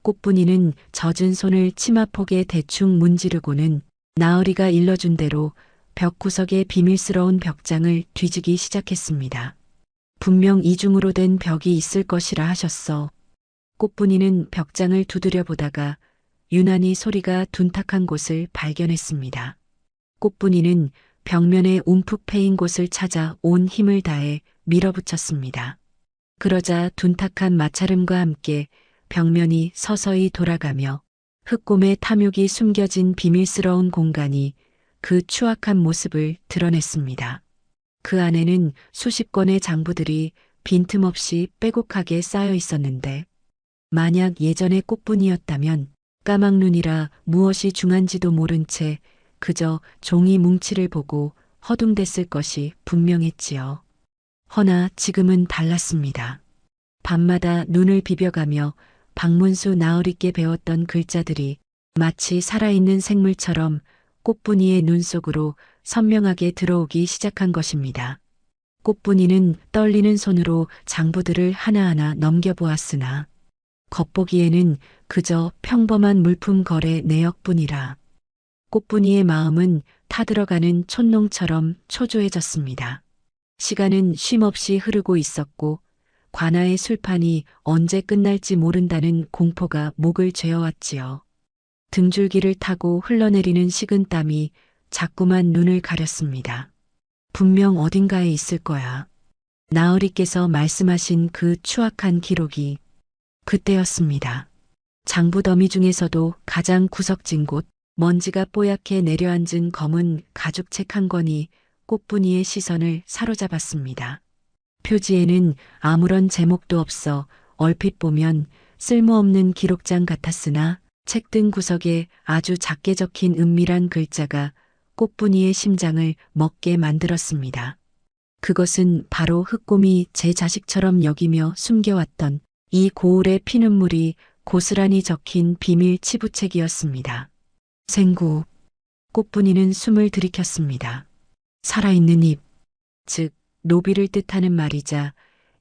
꽃분이는 젖은 손을 치마폭에 대충 문지르고는 나으리가 일러준 대로 벽구석의 비밀스러운 벽장을 뒤지기 시작했습니다. 분명 이중으로 된 벽이 있을 것이라 하셨어. 꽃분이는 벽장을 두드려 보다가 유난히 소리가 둔탁한 곳을 발견했습니다. 꽃분이는 벽면에 움푹 패인 곳을 찾아 온 힘을 다해 밀어붙였습니다. 그러자 둔탁한 마찰음과 함께 벽면이 서서히 돌아가며 흑곰의 탐욕이 숨겨진 비밀스러운 공간이 그 추악한 모습을 드러냈습니다. 그 안에는 수십 건의 장부들이 빈틈없이 빼곡하게 쌓여 있었는데 만약 예전의 꽃분이었다면 까막눈이라 무엇이 중한지도 모른 채 그저 종이 뭉치를 보고 허둥댔을 것이 분명했지요. 허나 지금은 달랐습니다. 밤마다 눈을 비벼가며 박문수 나으리께 배웠던 글자들이 마치 살아있는 생물처럼 꽃분이의 눈 속으로 선명하게 들어오기 시작한 것입니다. 꽃분이는 떨리는 손으로 장부들을 하나하나 넘겨보았으나 겉보기에는 그저 평범한 물품 거래 내역뿐이라 꽃분이의 마음은 타들어가는 촛농처럼 초조해졌습니다. 시간은 쉼없이 흐르고 있었고 관아의 술판이 언제 끝날지 모른다는 공포가 목을 죄어왔지요. 등줄기를 타고 흘러내리는 식은땀이 자꾸만 눈을 가렸습니다. 분명 어딘가에 있을 거야. 나으리께서 말씀하신 그 추악한 기록이 그때였습니다. 장부 더미 중에서도 가장 구석진 곳, 먼지가 뽀얗게 내려앉은 검은 가죽책 한 권이 꽃분이의 시선을 사로잡았습니다. 표지에는 아무런 제목도 없어 얼핏 보면 쓸모없는 기록장 같았으나 책등 구석에 아주 작게 적힌 은밀한 글자가 꽃분이의 심장을 먹게 만들었습니다. 그것은 바로 흑곰이 제 자식처럼 여기며 숨겨왔던 이 고을의 피눈물이 고스란히 적힌 비밀 치부책이었습니다. 생구. 꽃분이는 숨을 들이켰습니다. 살아있는 입, 즉 노비를 뜻하는 말이자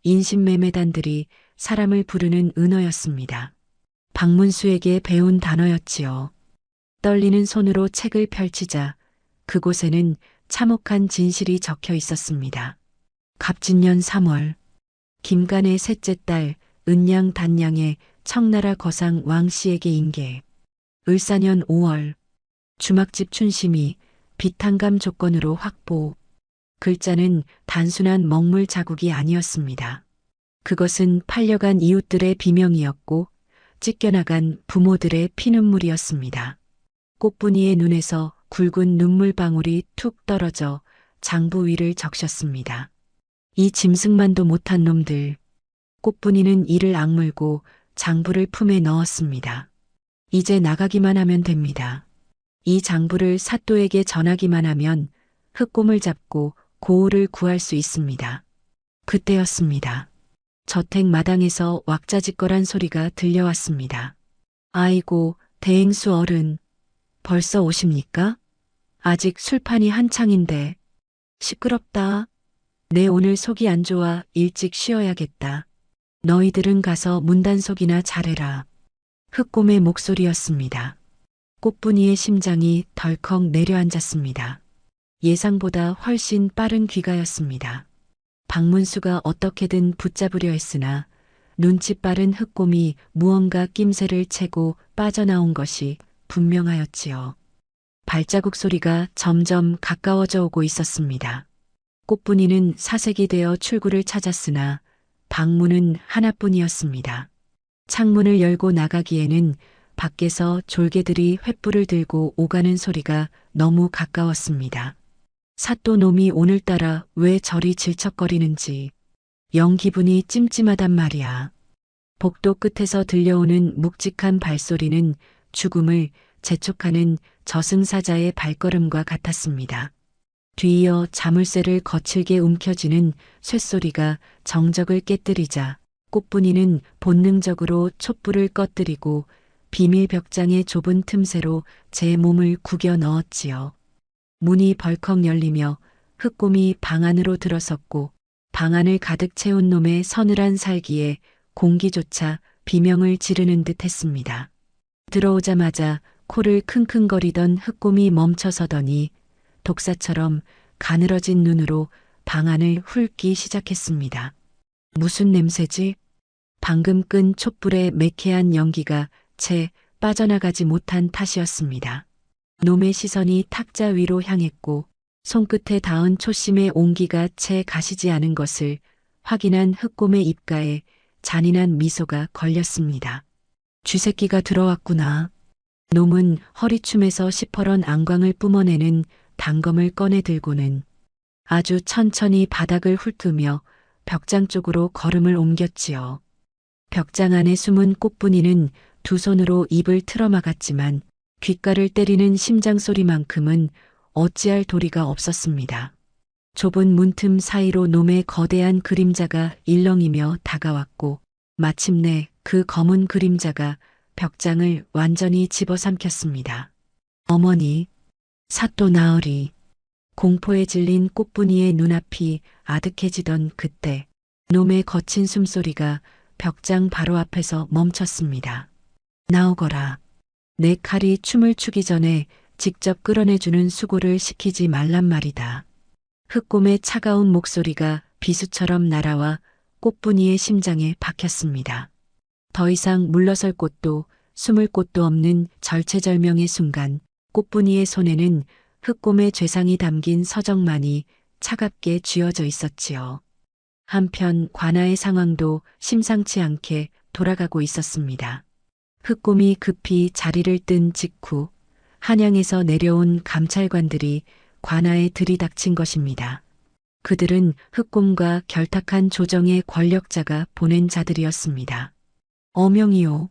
인신매매단들이 사람을 부르는 은어였습니다. 박문수에게 배운 단어였지요. 떨리는 손으로 책을 펼치자 그곳에는 참혹한 진실이 적혀 있었습니다. 갑진년 3월, 김간의 셋째 딸 은양 단양의 청나라 거상 왕씨에게 인계. 을사년 5월, 주막집 춘심이 비탄감 조건으로 확보. 글자는 단순한 먹물 자국이 아니었습니다. 그것은 팔려간 이웃들의 비명이었고 찢겨나간 부모들의 피눈물이었습니다. 꽃분이의 눈에서 굵은 눈물방울이 툭 떨어져 장부 위를 적셨습니다. 이 짐승만도 못한 놈들. 꽃분이는 이를 악물고 장부를 품에 넣었습니다. 이제 나가기만 하면 됩니다. 이 장부를 사또에게 전하기만 하면 흑곰을 잡고 고을을 구할 수 있습니다. 그때였습니다. 저택 마당에서 왁자지껄한 소리가 들려왔습니다. 아이고, 대행수 어른, 벌써 오십니까? 아직 술판이 한창인데. 시끄럽다. 내 오늘 속이 안 좋아 일찍 쉬어야겠다. 너희들은 가서 문단속이나 잘해라. 흑곰의 목소리였습니다. 꽃분이의 심장이 덜컥 내려앉았습니다. 예상보다 훨씬 빠른 귀가였습니다. 박문수가 어떻게든 붙잡으려 했으나 눈치 빠른 흑곰이 무언가 낌새를 채고 빠져나온 것이 분명하였지요. 발자국 소리가 점점 가까워져 오고 있었습니다. 꽃분이는 사색이 되어 출구를 찾았으나 방문은 하나뿐이었습니다. 창문을 열고 나가기에는 밖에서 졸개들이 횃불을 들고 오가는 소리가 너무 가까웠습니다. 사또 놈이 오늘따라 왜 저리 질척거리는지 영 기분이 찜찜하단 말이야. 복도 끝에서 들려오는 묵직한 발소리는 죽음을 재촉하는 저승사자의 발걸음과 같았습니다. 뒤이어 자물쇠를 거칠게 움켜쥐는 쇳소리가 정적을 깨뜨리자 꽃분이는 본능적으로 촛불을 꺼뜨리고 비밀 벽장의 좁은 틈새로 제 몸을 구겨 넣었지요. 문이 벌컥 열리며 흑곰이 방 안으로 들어섰고 방 안을 가득 채운 놈의 서늘한 살기에 공기조차 비명을 지르는 듯 했습니다. 들어오자마자 코를 킁킁거리던 흑곰이 멈춰서더니 독사처럼 가늘어진 눈으로 방 안을 훑기 시작했습니다. 무슨 냄새지? 방금 끈 촛불의 매캐한 연기가 채 빠져나가지 못한 탓이었습니다. 놈의 시선이 탁자 위로 향했고 손끝에 닿은 초심의 온기가 채 가시지 않은 것을 확인한 흑곰의 입가에 잔인한 미소가 걸렸습니다. 쥐새끼가 들어왔구나. 놈은 허리춤에서 시퍼런 안광을 뿜어내는 단검을 꺼내 들고는 아주 천천히 바닥을 훑으며 벽장 쪽으로 걸음을 옮겼지요. 벽장 안에 숨은 꽃분이는 두 손으로 입을 틀어막았지만 귓가를 때리는 심장 소리만큼은 어찌할 도리가 없었습니다. 좁은 문틈 사이로 놈의 거대한 그림자가 일렁이며 다가왔고 마침내 그 검은 그림자가 벽장을 완전히 집어삼켰습니다. 어머니, 사또 나으리. 공포에 질린 꽃분이의 눈앞이 아득해지던 그때 놈의 거친 숨소리가 벽장 바로 앞에서 멈췄습니다. 나오거라. 내 칼이 춤을 추기 전에 직접 끌어내주는 수고를 시키지 말란 말이다. 흑곰의 차가운 목소리가 비수처럼 날아와 꽃분이의 심장에 박혔습니다. 더 이상 물러설 곳도 숨을 곳도 없는 절체절명의 순간 꽃분이의 손에는 흑곰의 죄상이 담긴 서적만이 차갑게 쥐어져 있었지요. 한편 관아의 상황도 심상치 않게 돌아가고 있었습니다. 흑곰이 급히 자리를 뜬 직후 한양에서 내려온 감찰관들이 관아에 들이닥친 것입니다. 그들은 흑곰과 결탁한 조정의 권력자가 보낸 자들이었습니다. 어명이요.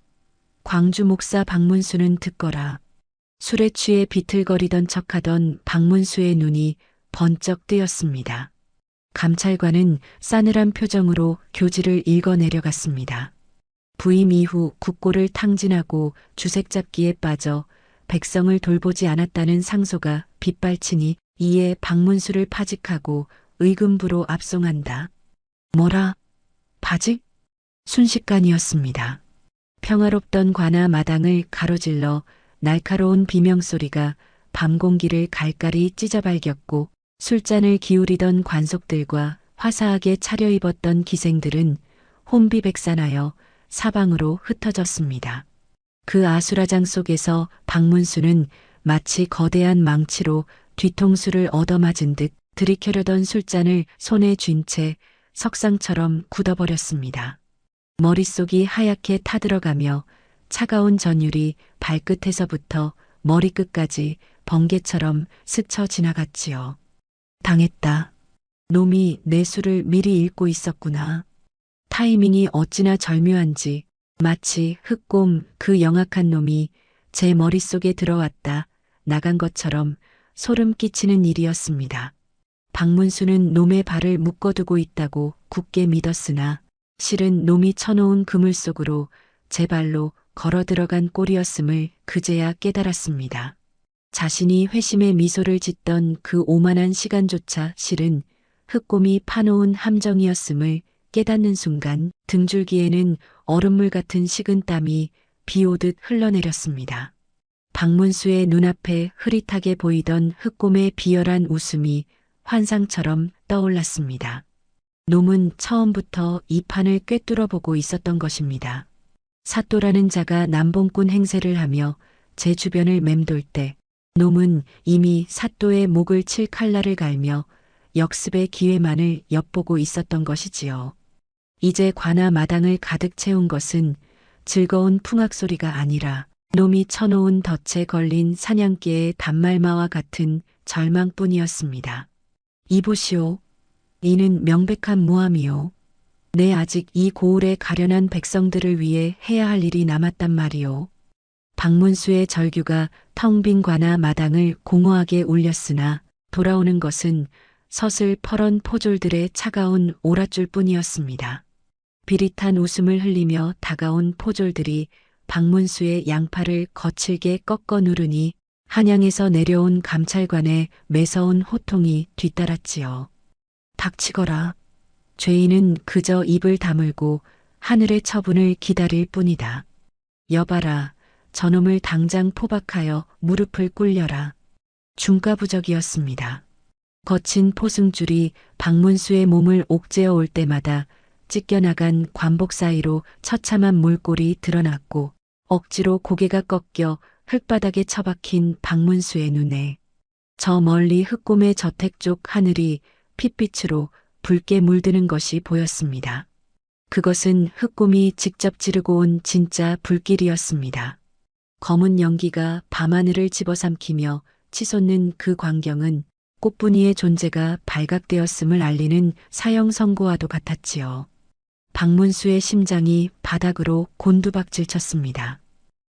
광주 목사 박문수는 듣거라. 술에 취해 비틀거리던 척하던 박문수의 눈이 번쩍 뜨였습니다. 감찰관은 싸늘한 표정으로 교지를 읽어 내려갔습니다. 부임 이후 국고를 탕진하고 주색잡기에 빠져 백성을 돌보지 않았다는 상소가 빗발치니 이에 박문수를 파직하고 의금부로 압송한다. 뭐라? 파직? 순식간이었습니다. 평화롭던 관아 마당을 가로질러 날카로운 비명소리가 밤 공기를 갈갈이 찢어발겼고 술잔을 기울이던 관속들과 화사하게 차려입었던 기생들은 혼비백산하여 사방으로 흩어졌습니다. 그 아수라장 속에서 박문수는 마치 거대한 망치로 뒤통수를 얻어맞은 듯 들이켜려던 술잔을 손에 쥔 채 석상처럼 굳어버렸습니다. 머릿속이 하얗게 타들어가며 차가운 전율이 발끝에서부터 머리끝까지 번개처럼 스쳐 지나갔지요. 당했다. 놈이 내 수를 미리 읽고 있었구나. 타이밍이 어찌나 절묘한지 마치 흑곰 그 영악한 놈이 제 머릿속에 들어왔다 나간 것처럼 소름 끼치는 일이었습니다. 박문수는 놈의 발을 묶어두고 있다고 굳게 믿었으나 실은 놈이 쳐놓은 그물 속으로 제 발로 걸어 들어간 꼴이었음을 그제야 깨달았습니다. 자신이 회심의 미소를 짓던 그 오만한 시간조차 실은 흑곰이 파놓은 함정이었음을 깨닫는 순간 등줄기에는 얼음물 같은 식은 땀이 비 오듯 흘러내렸습니다. 박문수의 눈앞에 흐릿하게 보이던 흑곰의 비열한 웃음이 환상처럼 떠올랐습니다. 놈은 처음부터 이 판을 꿰뚫어 보고 있었던 것입니다. 사또라는 자가 남봉꾼 행세를 하며 제 주변을 맴돌 때 놈은 이미 사또의 목을 칠 칼날을 갈며 역습의 기회만을 엿보고 있었던 것이지요. 이제 관아 마당을 가득 채운 것은 즐거운 풍악 소리가 아니라 놈이 쳐놓은 덫에 걸린 사냥개의 단말마와 같은 절망뿐이었습니다. 이보시오. 이는 명백한 모함이요. 내 아직 이 고을의 가련한 백성들을 위해 해야 할 일이 남았단 말이오. 박문수의 절규가 텅 빈 관아 마당을 공허하게 울렸으나 돌아오는 것은 서슬 퍼런 포졸들의 차가운 오랏줄 뿐이었습니다. 비릿한 웃음을 흘리며 다가온 포졸들이 박문수의 양팔을 거칠게 꺾어 누르니 한양에서 내려온 감찰관의 매서운 호통이 뒤따랐지요. 닥치거라. 죄인은 그저 입을 다물고 하늘의 처분을 기다릴 뿐이다. 여봐라. 저놈을 당장 포박하여 무릎을 꿇려라. 중가부적이었습니다. 거친 포승줄이 박문수의 몸을 옥죄어 올 때마다 찢겨나간 관복 사이로 처참한 물골이 드러났고 억지로 고개가 꺾여 흙바닥에 처박힌 박문수의 눈에 저 멀리 흑곰의 저택 쪽 하늘이 핏빛으로 붉게 물드는 것이 보였습니다. 그것은 흑곰이 직접 지르고 온 진짜 불길이었습니다. 검은 연기가 밤하늘을 집어삼키며 치솟는 그 광경은 꽃분이의 존재가 발각되었음을 알리는 사형 선고와도 같았지요. 박문수의 심장이 바닥으로 곤두박질 쳤습니다.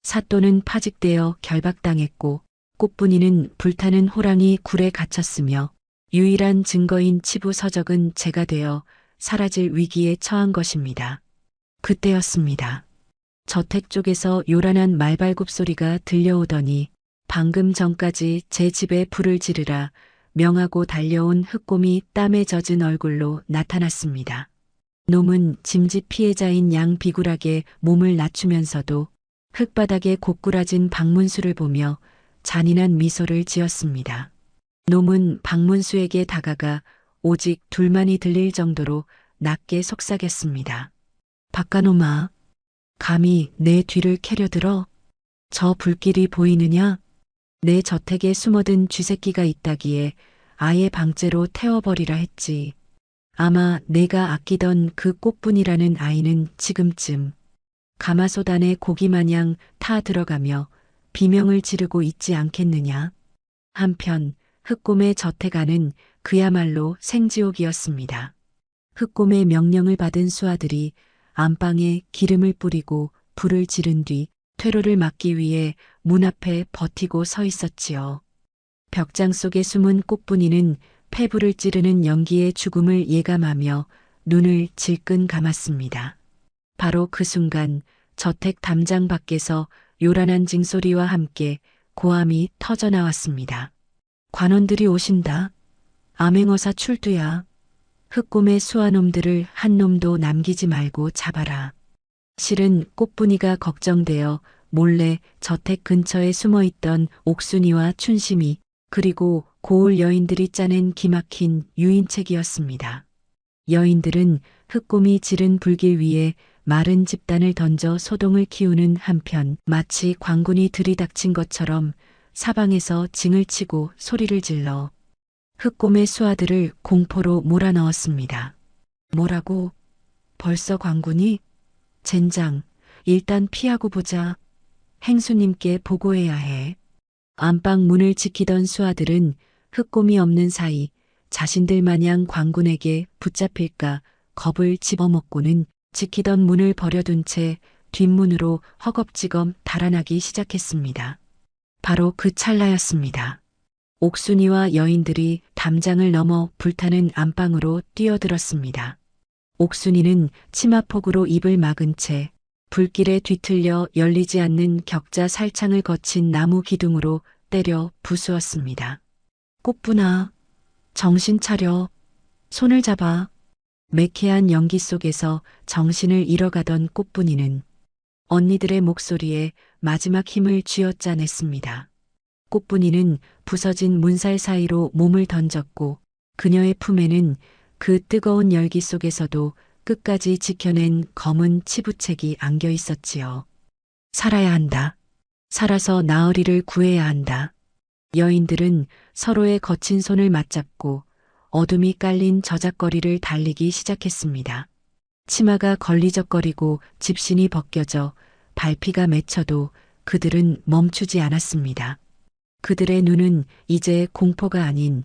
사또는 파직되어 결박당했고 꽃분이는 불타는 호랑이 굴에 갇혔으며 유일한 증거인 치부 서적은 제가 되어 사라질 위기에 처한 것입니다. 그때였습니다. 저택 쪽에서 요란한 말발굽 소리가 들려오더니 방금 전까지 제 집에 불을 지르라 명하고 달려온 흑곰이 땀에 젖은 얼굴로 나타났습니다. 놈은 짐짓 피해자인 양 비굴하게 몸을 낮추면서도 흙바닥에 고꾸라진 박문수를 보며 잔인한 미소를 지었습니다. 놈은 박문수에게 다가가 오직 둘만이 들릴 정도로 낮게 속삭였습니다. 박가놈아, 감히 내 뒤를 캐려들어? 저 불길이 보이느냐? 내 저택에 숨어든 쥐새끼가 있다기에 아예 방째로 태워버리라 했지. 아마 내가 아끼던 그 꽃분이라는 아이는 지금쯤 가마솥 안에 고기마냥 타 들어가며 비명을 지르고 있지 않겠느냐. 한편 흑곰의 저택 안은 그야말로 생지옥이었습니다. 흑곰의 명령을 받은 수하들이 안방에 기름을 뿌리고 불을 지른 뒤 퇴로를 막기 위해 문 앞에 버티고 서 있었지요. 벽장 속에 숨은 꽃분이는 폐불을 찌르는 연기의 죽음을 예감하며 눈을 질끈 감았습니다. 바로 그 순간 저택 담장 밖에서 요란한 징소리와 함께 고함이 터져 나왔습니다. 관원들이 오신다. 암행어사 출두야. 흑곰의 수하놈들을 한 놈도 남기지 말고 잡아라. 실은 꽃분이가 걱정되어 몰래 저택 근처에 숨어있던 옥순이와 춘심이 그리고 고을 여인들이 짜낸 기막힌 유인책이었습니다. 여인들은 흑곰이 지른 불길 위에 마른 집단을 던져 소동을 키우는 한편 마치 광군이 들이닥친 것처럼 사방에서 징을 치고 소리를 질러 흑곰의 수하들을 공포로 몰아넣었습니다. 뭐라고? 벌써 광군이? 젠장, 일단 피하고 보자. 행수님께 보고해야 해. 안방 문을 지키던 수하들은 흑곰이 없는 사이 자신들 마냥 광군에게 붙잡힐까 겁을 집어먹고는 지키던 문을 버려둔 채 뒷문으로 허겁지겁 달아나기 시작했습니다. 바로 그 찰나였습니다. 옥순이와 여인들이 담장을 넘어 불타는 안방으로 뛰어들었습니다. 옥순이는 치마폭으로 입을 막은 채 불길에 뒤틀려 열리지 않는 격자 살창을 거친 나무 기둥으로 때려 부수었습니다. 꽃분아, 정신 차려. 손을 잡아. 매캐한 연기 속에서 정신을 잃어가던 꽃분이는 언니들의 목소리에 마지막 힘을 쥐어짜냈습니다. 꽃분이는 부서진 문살 사이로 몸을 던졌고 그녀의 품에는 그 뜨거운 열기 속에서도 끝까지 지켜낸 검은 치부책이 안겨 있었지요. 살아야 한다. 살아서 나으리를 구해야 한다. 여인들은 서로의 거친 손을 맞잡고 어둠이 깔린 저작거리를 달리기 시작했습니다. 치마가 걸리적거리고 집신이 벗겨져 발피가 맺혀도 그들은 멈추지 않았습니다. 그들의 눈은 이제 공포가 아닌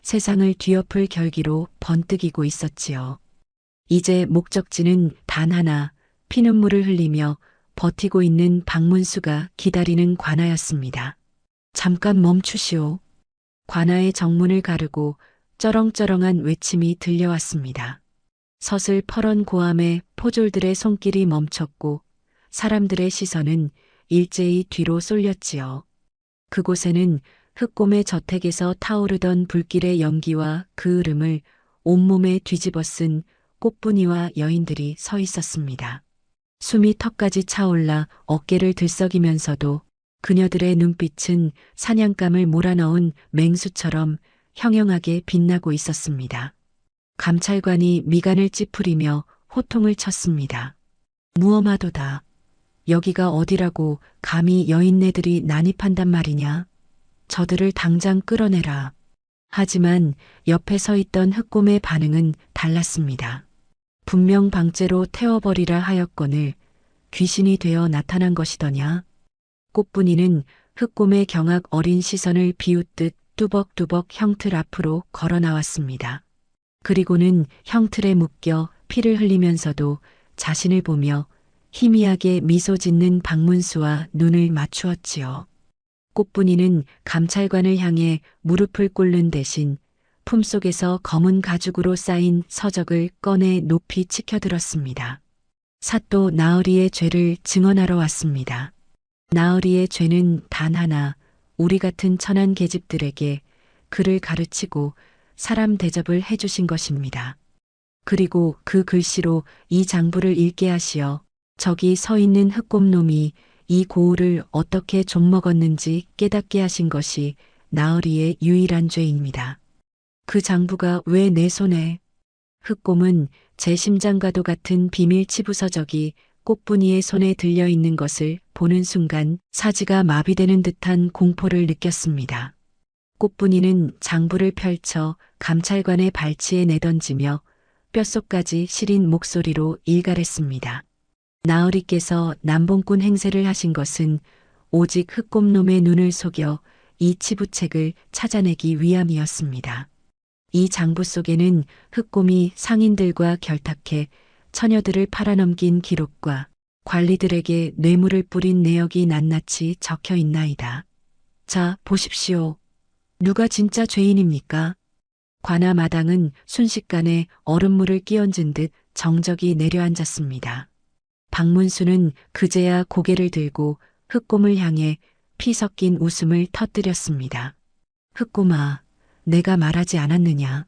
세상을 뒤엎을 결기로 번뜩이고 있었지요. 이제 목적지는 단 하나, 피눈물을 흘리며 버티고 있는 박문수가 기다리는 관아였습니다. 잠깐 멈추시오. 관아의 정문을 가르고 쩌렁쩌렁한 외침이 들려왔습니다. 서슬 퍼런 고함에 포졸들의 손길이 멈췄고 사람들의 시선은 일제히 뒤로 쏠렸지요. 그곳에는 흑곰의 저택에서 타오르던 불길의 연기와 그 흐름을 온몸에 뒤집어 쓴 꽃분이와 여인들이 서 있었습니다. 숨이 턱까지 차올라 어깨를 들썩이면서도 그녀들의 눈빛은 사냥감을 몰아넣은 맹수처럼 형형하게 빛나고 있었습니다. 감찰관이 미간을 찌푸리며 호통을 쳤습니다. 무엄하도다. 여기가 어디라고 감히 여인네들이 난입한단 말이냐. 저들을 당장 끌어내라. 하지만 옆에 서 있던 흑곰의 반응은 달랐습니다. 분명 방째로 태워버리라 하였거늘 귀신이 되어 나타난 것이더냐. 꽃분이는 흑곰의 경악 어린 시선을 비웃듯 뚜벅뚜벅 형틀 앞으로 걸어 나왔습니다. 그리고는 형틀에 묶여 피를 흘리면서도 자신을 보며 희미하게 미소 짓는 박문수와 눈을 맞추었지요. 꽃분이는 감찰관을 향해 무릎을 꿇는 대신 품속에서 검은 가죽으로 쌓인 서적을 꺼내 높이 치켜들었습니다. 사또 나으리의 죄를 증언하러 왔습니다. 나으리의 죄는 단 하나, 우리 같은 천한 계집들에게 글을 가르치고 사람 대접을 해주신 것입니다. 그리고 그 글씨로 이 장부를 읽게 하시어 저기 서 있는 흑곰놈이 이 고을을 어떻게 좀먹었는지 깨닫게 하신 것이 나으리의 유일한 죄입니다. 그 장부가 왜 내 손에? 흑곰은 제 심장과도 같은 비밀 치부서적이 꽃분이의 손에 들려 있는 것을 보는 순간 사지가 마비되는 듯한 공포를 느꼈습니다. 꽃분이는 장부를 펼쳐 감찰관의 발치에 내던지며 뼛속까지 시린 목소리로 일갈했습니다. 나으리께서 남봉꾼 행세를 하신 것은 오직 흑곰놈의 눈을 속여 이 치부책을 찾아내기 위함이었습니다. 이 장부 속에는 흑곰이 상인들과 결탁해 처녀들을 팔아넘긴 기록과 관리들에게 뇌물을 뿌린 내역이 낱낱이 적혀 있나이다. 자, 보십시오. 누가 진짜 죄인입니까? 관아 마당은 순식간에 얼음물을 끼얹은 듯 정적이 내려앉았습니다. 박문수는 그제야 고개를 들고 흑곰을 향해 피 섞인 웃음을 터뜨렸습니다. 흑곰아, 내가 말하지 않았느냐.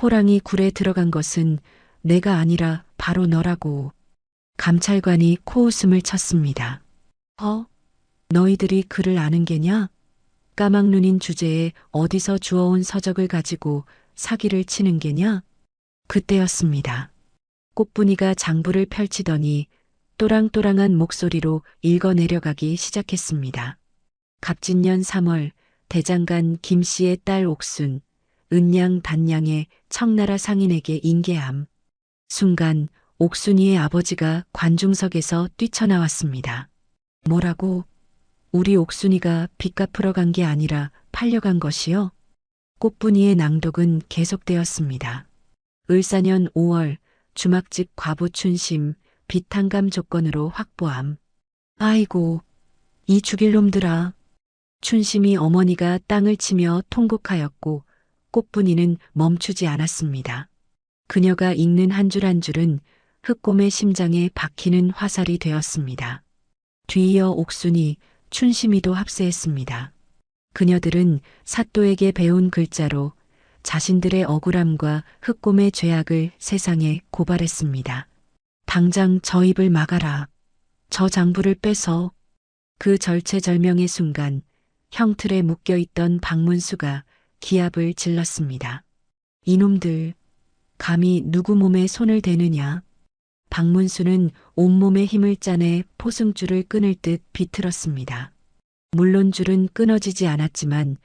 호랑이 굴에 들어간 것은 내가 아니라 바로 너라고. 감찰관이 코웃음을 쳤습니다. 너희들이 그를 아는 게냐? 까막눈인 주제에 어디서 주워온 서적을 가지고 사기를 치는 게냐? 그때였습니다. 꽃분이가 장부를 펼치더니 또랑또랑한 목소리로 읽어내려가기 시작했습니다. 갑진년 3월 대장간 김씨의 딸 옥순, 은양 단양의 청나라 상인에게 인계함. 순간 옥순이의 아버지가 관중석에서 뛰쳐나왔습니다. 뭐라고? 우리 옥순이가 빚 갚으러 간 게 아니라 팔려간 것이요? 꽃분이의 낭독은 계속되었습니다. 을사년 5월 주막집 과부 춘심 빚탕감 조건으로 확보함. 아이고, 이 죽일 놈들아. 춘심이 어머니가 땅을 치며 통곡하였고 꽃분이는 멈추지 않았습니다. 그녀가 읽는 한 줄 한 줄은 흑곰의 심장에 박히는 화살이 되었습니다. 뒤이어 옥순이, 춘심이도 합세했습니다. 그녀들은 사또에게 배운 글자로 자신들의 억울함과 흑곰의 죄악을 세상에 고발했습니다. 당장 저 입을 막아라. 저 장부를 빼서 그 절체절명의 순간 형틀에 묶여있던 박문수가 기합을 질렀습니다. 이놈들, 감히 누구 몸에 손을 대느냐? 박문수는 온몸에 힘을 짜내 포승줄을 끊을 듯 비틀었습니다. 물론 줄은 끊어지지 않았지만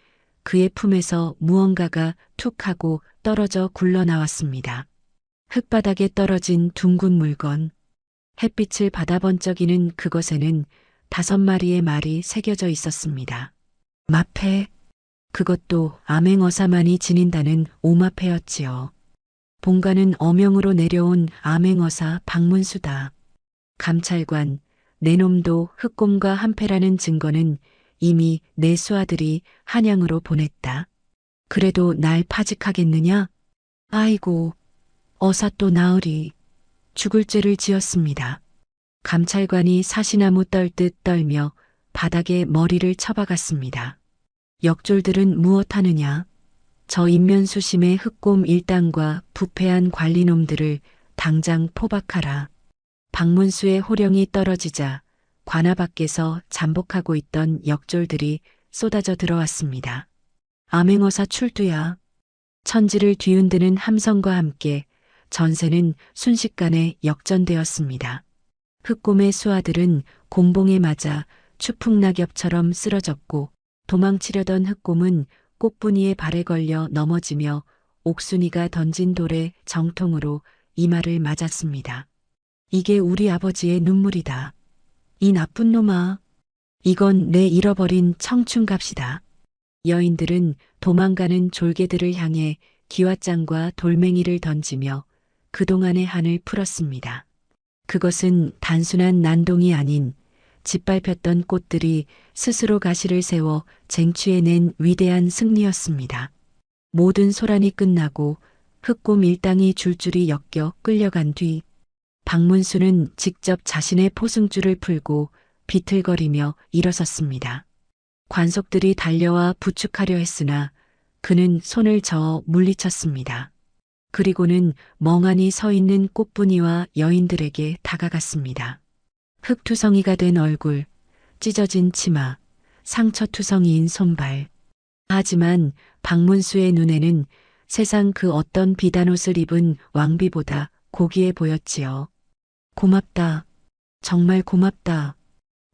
그의 품에서 무언가가 툭 하고 떨어져 굴러나왔습니다. 흙바닥에 떨어진 둥근 물건. 햇빛을 받아 번쩍이는 그것에는 5마리의 말이 새겨져 있었습니다. 마패. 그것도 암행어사만이 지닌다는 오마패였지요. 본가는 어명으로 내려온 암행어사 박문수다. 감찰관, 내 놈도 흑곰과 한패라는 증거는 이미 내 수하들이 한양으로 보냈다. 그래도 날 파직하겠느냐? 아이고, 어사 또 나으리. 죽을 죄를 지었습니다. 감찰관이 사시나무 떨듯 떨며 바닥에 머리를 쳐박았습니다. 역졸들은 무엇하느냐? 저 인면수심의 흑곰 일당과 부패한 관리놈들을 당장 포박하라. 박문수의 호령이 떨어지자 관아 밖에서 잠복하고 있던 역졸들이 쏟아져 들어왔습니다. 암행어사 출두야. 천지를 뒤흔드는 함성과 함께 전세는 순식간에 역전되었습니다. 흑곰의 수하들은 곤봉에 맞아 추풍낙엽처럼 쓰러졌고 도망치려던 흑곰은 꽃분이의 발에 걸려 넘어지며 옥순이가 던진 돌에 정통으로 이마를 맞았습니다. 이게 우리 아버지의 눈물이다. 이 나쁜 놈아. 이건 내 잃어버린 청춘값이다. 여인들은 도망가는 졸개들을 향해 기왓장과 돌멩이를 던지며 그동안의 한을 풀었습니다. 그것은 단순한 난동이 아닌 짓밟혔던 꽃들이 스스로 가시를 세워 쟁취해낸 위대한 승리였습니다. 모든 소란이 끝나고 흑곰 일당이 줄줄이 엮여 끌려간 뒤 박문수는 직접 자신의 포승줄을 풀고 비틀거리며 일어섰습니다. 관속들이 달려와 부축하려 했으나 그는 손을 저어 물리쳤습니다. 그리고는 멍하니 서 있는 꽃분이와 여인들에게 다가갔습니다. 흙투성이가 된 얼굴, 찢어진 치마, 상처투성이인 손발. 하지만 박문수의 눈에는 세상 그 어떤 비단옷을 입은 왕비보다 고귀해 보였지요. 고맙다. 정말 고맙다.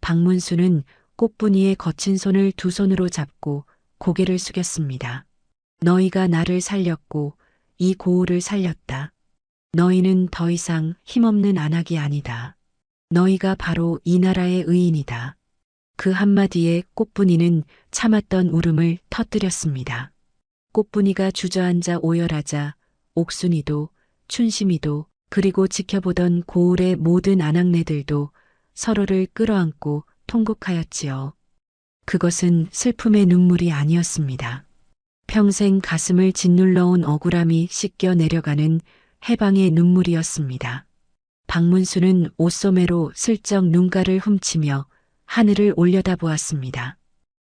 박문수는 꽃분이의 거친 손을 두 손으로 잡고 고개를 숙였습니다. 너희가 나를 살렸고 이 고을을 살렸다. 너희는 더 이상 힘없는 안악이 아니다. 너희가 바로 이 나라의 의인이다. 그 한마디에 꽃분이는 참았던 울음을 터뜨렸습니다. 꽃분이가 주저앉아 오열하자 옥순이도 춘심이도 그리고 지켜보던 고을의 모든 아낙네들도 서로를 끌어안고 통곡하였지요. 그것은 슬픔의 눈물이 아니었습니다. 평생 가슴을 짓눌러온 억울함이 씻겨 내려가는 해방의 눈물이었습니다. 박문수는 옷소매로 슬쩍 눈가를 훔치며 하늘을 올려다보았습니다.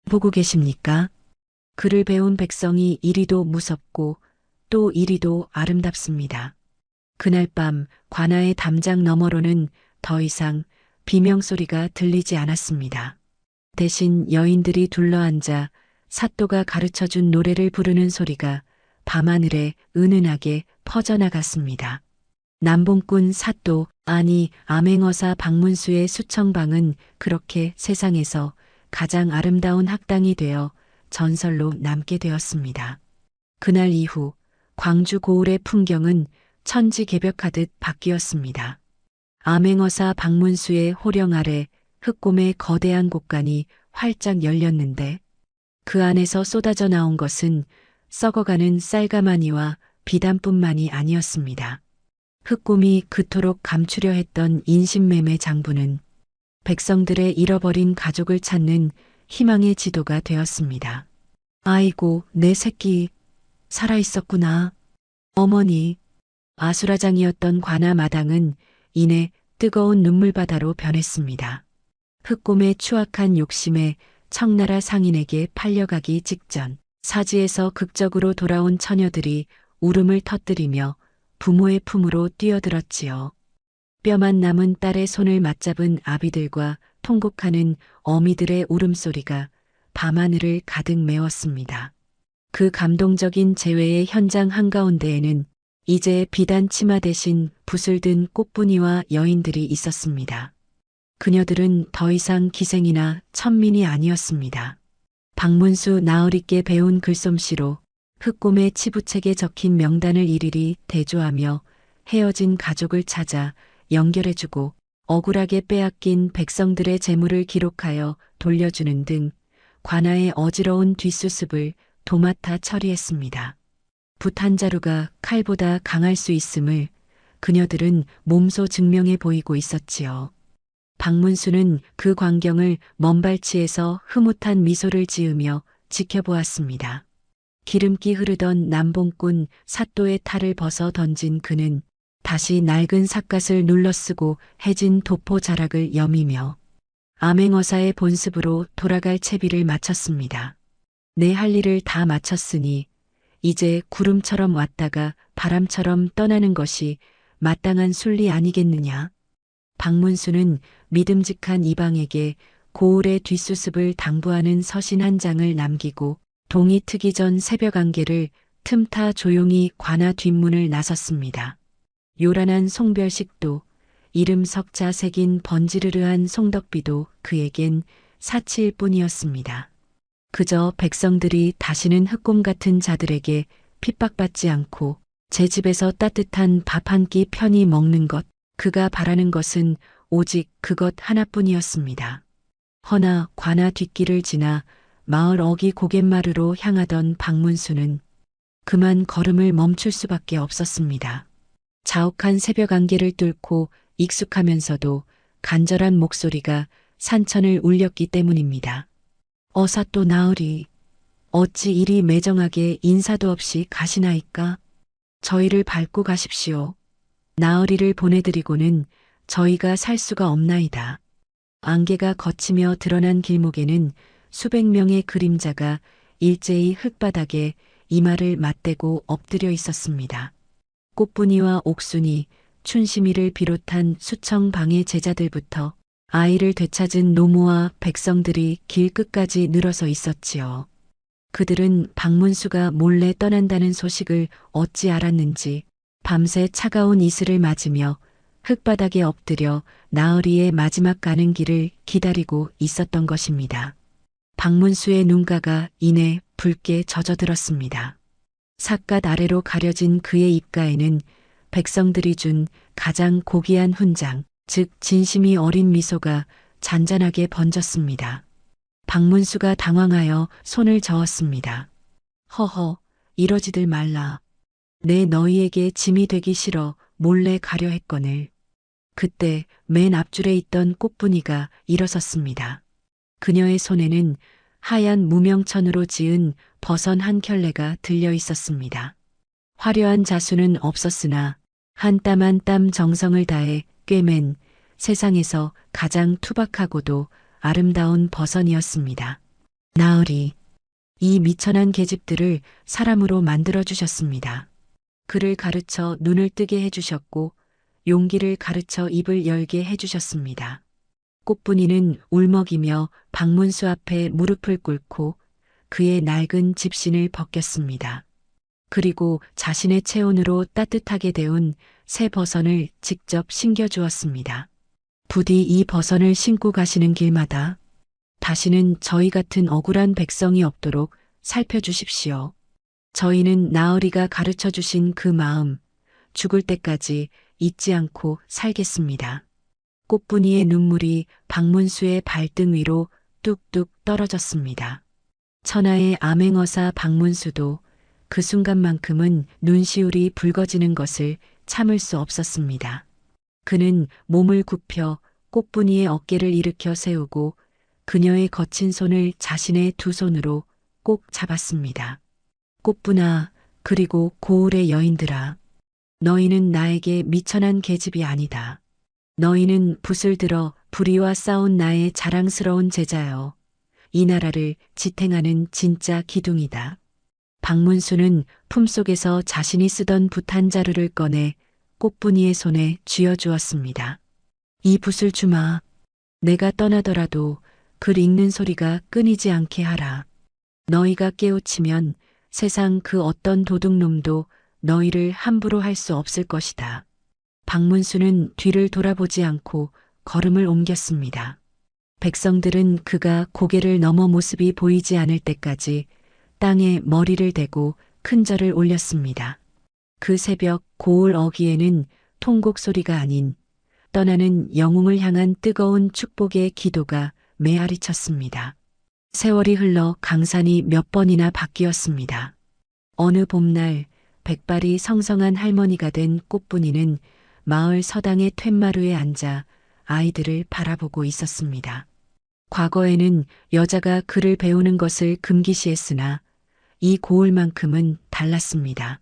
보고 계십니까? 그를 배운 백성이 이리도 무섭고 또 이리도 아름답습니다. 그날 밤 관아의 담장 너머로는 더 이상 비명소리가 들리지 않았습니다. 대신 여인들이 둘러앉아 사또가 가르쳐준 노래를 부르는 소리가 밤하늘에 은은하게 퍼져나갔습니다. 남봉꾼 사또, 아니 암행어사 박문수의 수청방은 그렇게 세상에서 가장 아름다운 학당이 되어 전설로 남게 되었습니다. 그날 이후 광주 고을의 풍경은 천지개벽하듯 바뀌었습니다. 암행어사 박문수의 호령 아래 흑곰의 거대한 곳간이 활짝 열렸는데 그 안에서 쏟아져 나온 것은 썩어가는 쌀가마니와 비단뿐만이 아니었습니다. 흑곰이 그토록 감추려 했던 인신매매 장부는 백성들의 잃어버린 가족을 찾는 희망의 지도가 되었습니다. 아이고, 내 새끼, 살아있었구나. 어머니. 아수라장이었던 관아 마당은 이내 뜨거운 눈물바다로 변했습니다. 흑곰의 추악한 욕심에 청나라 상인에게 팔려가기 직전 사지에서 극적으로 돌아온 처녀들이 울음을 터뜨리며 부모의 품으로 뛰어들었지요. 뼈만 남은 딸의 손을 맞잡은 아비들과 통곡하는 어미들의 울음소리가 밤하늘을 가득 메웠습니다. 그 감동적인 재회의 현장 한가운데에는 이제 비단 치마 대신 붓을 든 꽃분이와 여인들이 있었습니다. 그녀들은 더 이상 기생이나 천민이 아니었습니다. 박문수 나으리께 배운 글솜씨로 흑곰의 치부책에 적힌 명단을 일일이 대조하며 헤어진 가족을 찾아 연결해주고 억울하게 빼앗긴 백성들의 재물을 기록하여 돌려주는 등 관아의 어지러운 뒷수습을 도맡아 처리했습니다. 붓 한 자루가 칼보다 강할 수 있음을 그녀들은 몸소 증명해 보이고 있었지요. 박문수는 그 광경을 먼발치에서 흐뭇한 미소를 지으며 지켜보았습니다. 기름기 흐르던 남봉꾼 사또의 탈을 벗어 던진 그는 다시 낡은 삿갓을 눌러쓰고 해진 도포 자락을 여미며 암행어사의 본습으로 돌아갈 채비를 마쳤습니다. 내 할 일을 다 마쳤으니 이제 구름처럼 왔다가 바람처럼 떠나는 것이 마땅한 순리 아니겠느냐. 박문수는 믿음직한 이방에게 고을의 뒷수습을 당부하는 서신 한 장을 남기고 동이 트기 전 새벽 안개를 틈타 조용히 관아 뒷문을 나섰습니다. 요란한 송별식도 이름 석자 새긴 번지르르한 송덕비도 그에겐 사치일 뿐이었습니다. 그저 백성들이 다시는 흑곰 같은 자들에게 핍박받지 않고 제 집에서 따뜻한 밥 한 끼 편히 먹는 것, 그가 바라는 것은 오직 그것 하나뿐이었습니다. 허나 관아 뒷길을 지나 마을 어기 고갯마루로 향하던 박문수는 그만 걸음을 멈출 수밖에 없었습니다. 자욱한 새벽 안개를 뚫고 익숙하면서도 간절한 목소리가 산천을 울렸기 때문입니다. 어사또 나으리, 어찌 이리 매정하게 인사도 없이 가시나이까? 저희를 밟고 가십시오. 나으리를 보내드리고는 저희가 살 수가 없나이다. 안개가 걷히며 드러난 길목에는 수백 명의 그림자가 일제히 흙바닥에 이마를 맞대고 엎드려 있었습니다. 꽃분이와 옥순이, 춘심이를 비롯한 수청 방의 제자들부터 아이를 되찾은 노모와 백성들이 길 끝까지 늘어서 있었지요. 그들은 박문수가 몰래 떠난다는 소식을 어찌 알았는지 밤새 차가운 이슬을 맞으며 흙바닥에 엎드려 나으리의 마지막 가는 길을 기다리고 있었던 것입니다. 박문수의 눈가가 이내 붉게 젖어들었습니다. 삿갓 아래로 가려진 그의 입가에는 백성들이 준 가장 고귀한 훈장, 즉 진심이 어린 미소가 잔잔하게 번졌습니다. 박문수가 당황하여 손을 저었습니다. 허허, 이러지들 말라. 내 너희에게 짐이 되기 싫어 몰래 가려 했거늘. 그때 맨 앞줄에 있던 꽃분이가 일어섰습니다. 그녀의 손에는 하얀 무명천으로 지은 버선 한 켤레가 들려 있었습니다. 화려한 자수는 없었으나 한 땀 한 땀 정성을 다해 꿰맨 세상에서 가장 투박하고도 아름다운 버선이었습니다. 나으리, 이 미천한 계집들을 사람으로 만들어주셨습니다. 그를 가르쳐 눈을 뜨게 해주셨고 용기를 가르쳐 입을 열게 해주셨습니다. 꽃분이는 울먹이며 박문수 앞에 무릎을 꿇고 그의 낡은 집신을 벗겼습니다. 그리고 자신의 체온으로 따뜻하게 데운 새 버선을 직접 신겨주었습니다. 부디 이 버선을 신고 가시는 길마다 다시는 저희 같은 억울한 백성이 없도록 살펴주십시오. 저희는 나으리가 가르쳐 주신 그 마음, 죽을 때까지 잊지 않고 살겠습니다. 꽃분이의 눈물이 박문수의 발등 위로 뚝뚝 떨어졌습니다. 천하의 암행어사 박문수도 그 순간만큼은 눈시울이 붉어지는 것을 참을 수 없었습니다. 그는 몸을 굽혀 꽃분이의 어깨를 일으켜 세우고 그녀의 거친 손을 자신의 두 손으로 꼭 잡았습니다. 꽃분아, 그리고 고을의 여인들아, 너희는 나에게 미천한 계집이 아니다. 너희는 붓을 들어 불의와 싸운 나의 자랑스러운 제자여. 이 나라를 지탱하는 진짜 기둥이다. 박문수는 품속에서 자신이 쓰던 붓 한 자루를 꺼내 꽃분이의 손에 쥐어주었습니다. 이 붓을 주마. 내가 떠나더라도 글 읽는 소리가 끊이지 않게 하라. 너희가 깨우치면 세상 그 어떤 도둑놈도 너희를 함부로 할 수 없을 것이다. 박문수는 뒤를 돌아보지 않고 걸음을 옮겼습니다. 백성들은 그가 고개를 넘어 모습이 보이지 않을 때까지 땅에 머리를 대고 큰 절을 올렸습니다. 그 새벽 고을 어귀에는 통곡 소리가 아닌 떠나는 영웅을 향한 뜨거운 축복의 기도가 메아리쳤습니다. 세월이 흘러 강산이 몇 번이나 바뀌었습니다. 어느 봄날 백발이 성성한 할머니가 된 꽃분이는 마을 서당의 툇마루에 앉아 아이들을 바라보고 있었습니다. 과거에는 여자가 글을 배우는 것을 금기시했으나 이 고을만큼은 달랐습니다.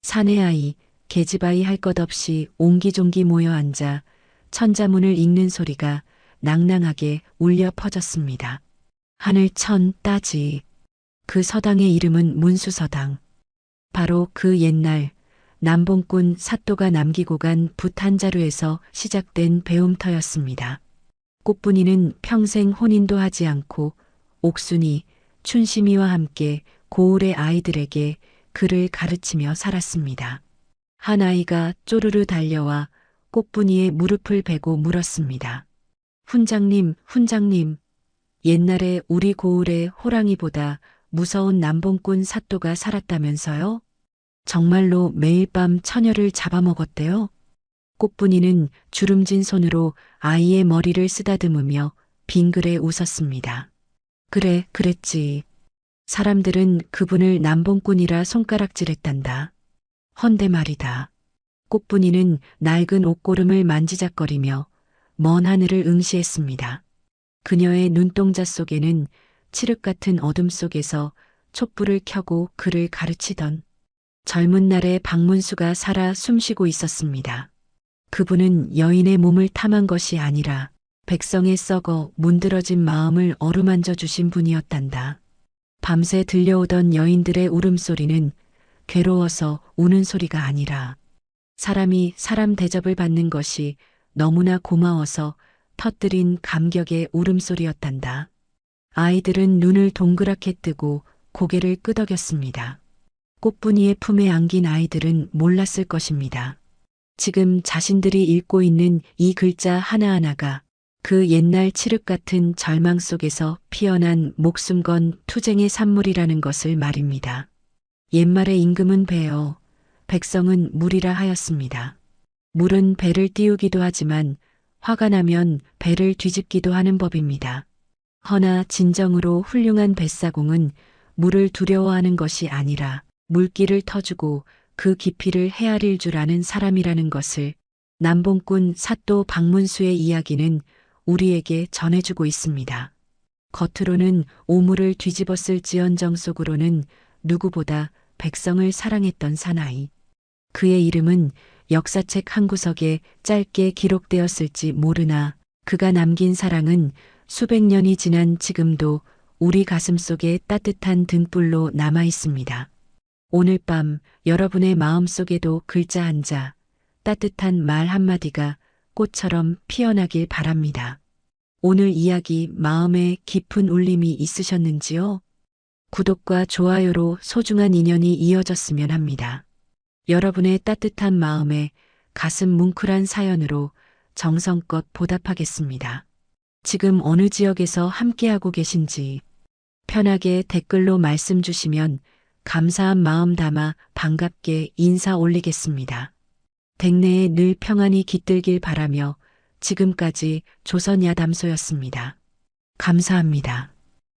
사내 아이, 계집아이 할 것 없이 옹기종기 모여 앉아 천자문을 읽는 소리가 낭낭하게 울려 퍼졌습니다. 하늘 천 따지. 그 서당의 이름은 문수서당. 바로 그 옛날 남봉꾼 사또가 남기고 간 붓 한 자루에서 시작된 배움터였습니다. 꽃분이는 평생 혼인도 하지 않고 옥순이, 춘심이와 함께 고을의 아이들에게 글을 가르치며 살았습니다. 한 아이가 쪼르르 달려와 꽃분이의 무릎을 베고 물었습니다. 훈장님, 훈장님, 옛날에 우리 고을에 호랑이보다 무서운 남봉꾼 사또가 살았다면서요? 정말로 매일 밤 처녀를 잡아먹었대요? 꽃분이는 주름진 손으로 아이의 머리를 쓰다듬으며 빙그레 웃었습니다. 그래, 그랬지. 사람들은 그분을 남봉꾼이라 손가락질했단다. 헌데 말이다. 꽃분이는 낡은 옷고름을 만지작거리며 먼 하늘을 응시했습니다. 그녀의 눈동자 속에는 칠흑 같은 어둠 속에서 촛불을 켜고 그를 가르치던 젊은 날의 박문수가 살아 숨쉬고 있었습니다. 그분은 여인의 몸을 탐한 것이 아니라 백성의 썩어 문드러진 마음을 어루만져 주신 분이었단다. 밤새 들려오던 여인들의 울음소리는 괴로워서 우는 소리가 아니라 사람이 사람 대접을 받는 것이 너무나 고마워서 터뜨린 감격의 울음소리였단다. 아이들은 눈을 동그랗게 뜨고 고개를 끄덕였습니다. 꽃분이의 품에 안긴 아이들은 몰랐을 것입니다. 지금 자신들이 읽고 있는 이 글자 하나하나가 그 옛날 칠흑 같은 절망 속에서 피어난 목숨 건 투쟁의 산물이라는 것을 말입니다. 옛말의 임금은 배여, 백성은 물이라 하였습니다. 물은 배를 띄우기도 하지만 화가 나면 배를 뒤집기도 하는 법입니다. 허나 진정으로 훌륭한 뱃사공은 물을 두려워하는 것이 아니라 물길을 터주고 그 깊이를 헤아릴 줄 아는 사람이라는 것을 남봉꾼 사또 박문수의 이야기는 우리에게 전해주고 있습니다. 겉으로는 오물을 뒤집었을지언정 속으로는 누구보다 백성을 사랑했던 사나이. 그의 이름은 역사책 한 구석에 짧게 기록되었을지 모르나 그가 남긴 사랑은 수백 년이 지난 지금도 우리 가슴 속에 따뜻한 등불로 남아 있습니다. 오늘 밤 여러분의 마음 속에도 글자 한 자, 따뜻한 말 한마디가 꽃처럼 피어나길 바랍니다. 오늘 이야기 마음에 깊은 울림이 있으셨는지요? 구독과 좋아요로 소중한 인연이 이어졌으면 합니다. 여러분의 따뜻한 마음에 가슴 뭉클한 사연으로 정성껏 보답하겠습니다. 지금 어느 지역에서 함께하고 계신지 편하게 댓글로 말씀 주시면 감사한 마음 담아 반갑게 인사 올리겠습니다. 댁내에 늘 평안이 깃들길 바라며 지금까지 조선야담소였습니다. 감사합니다.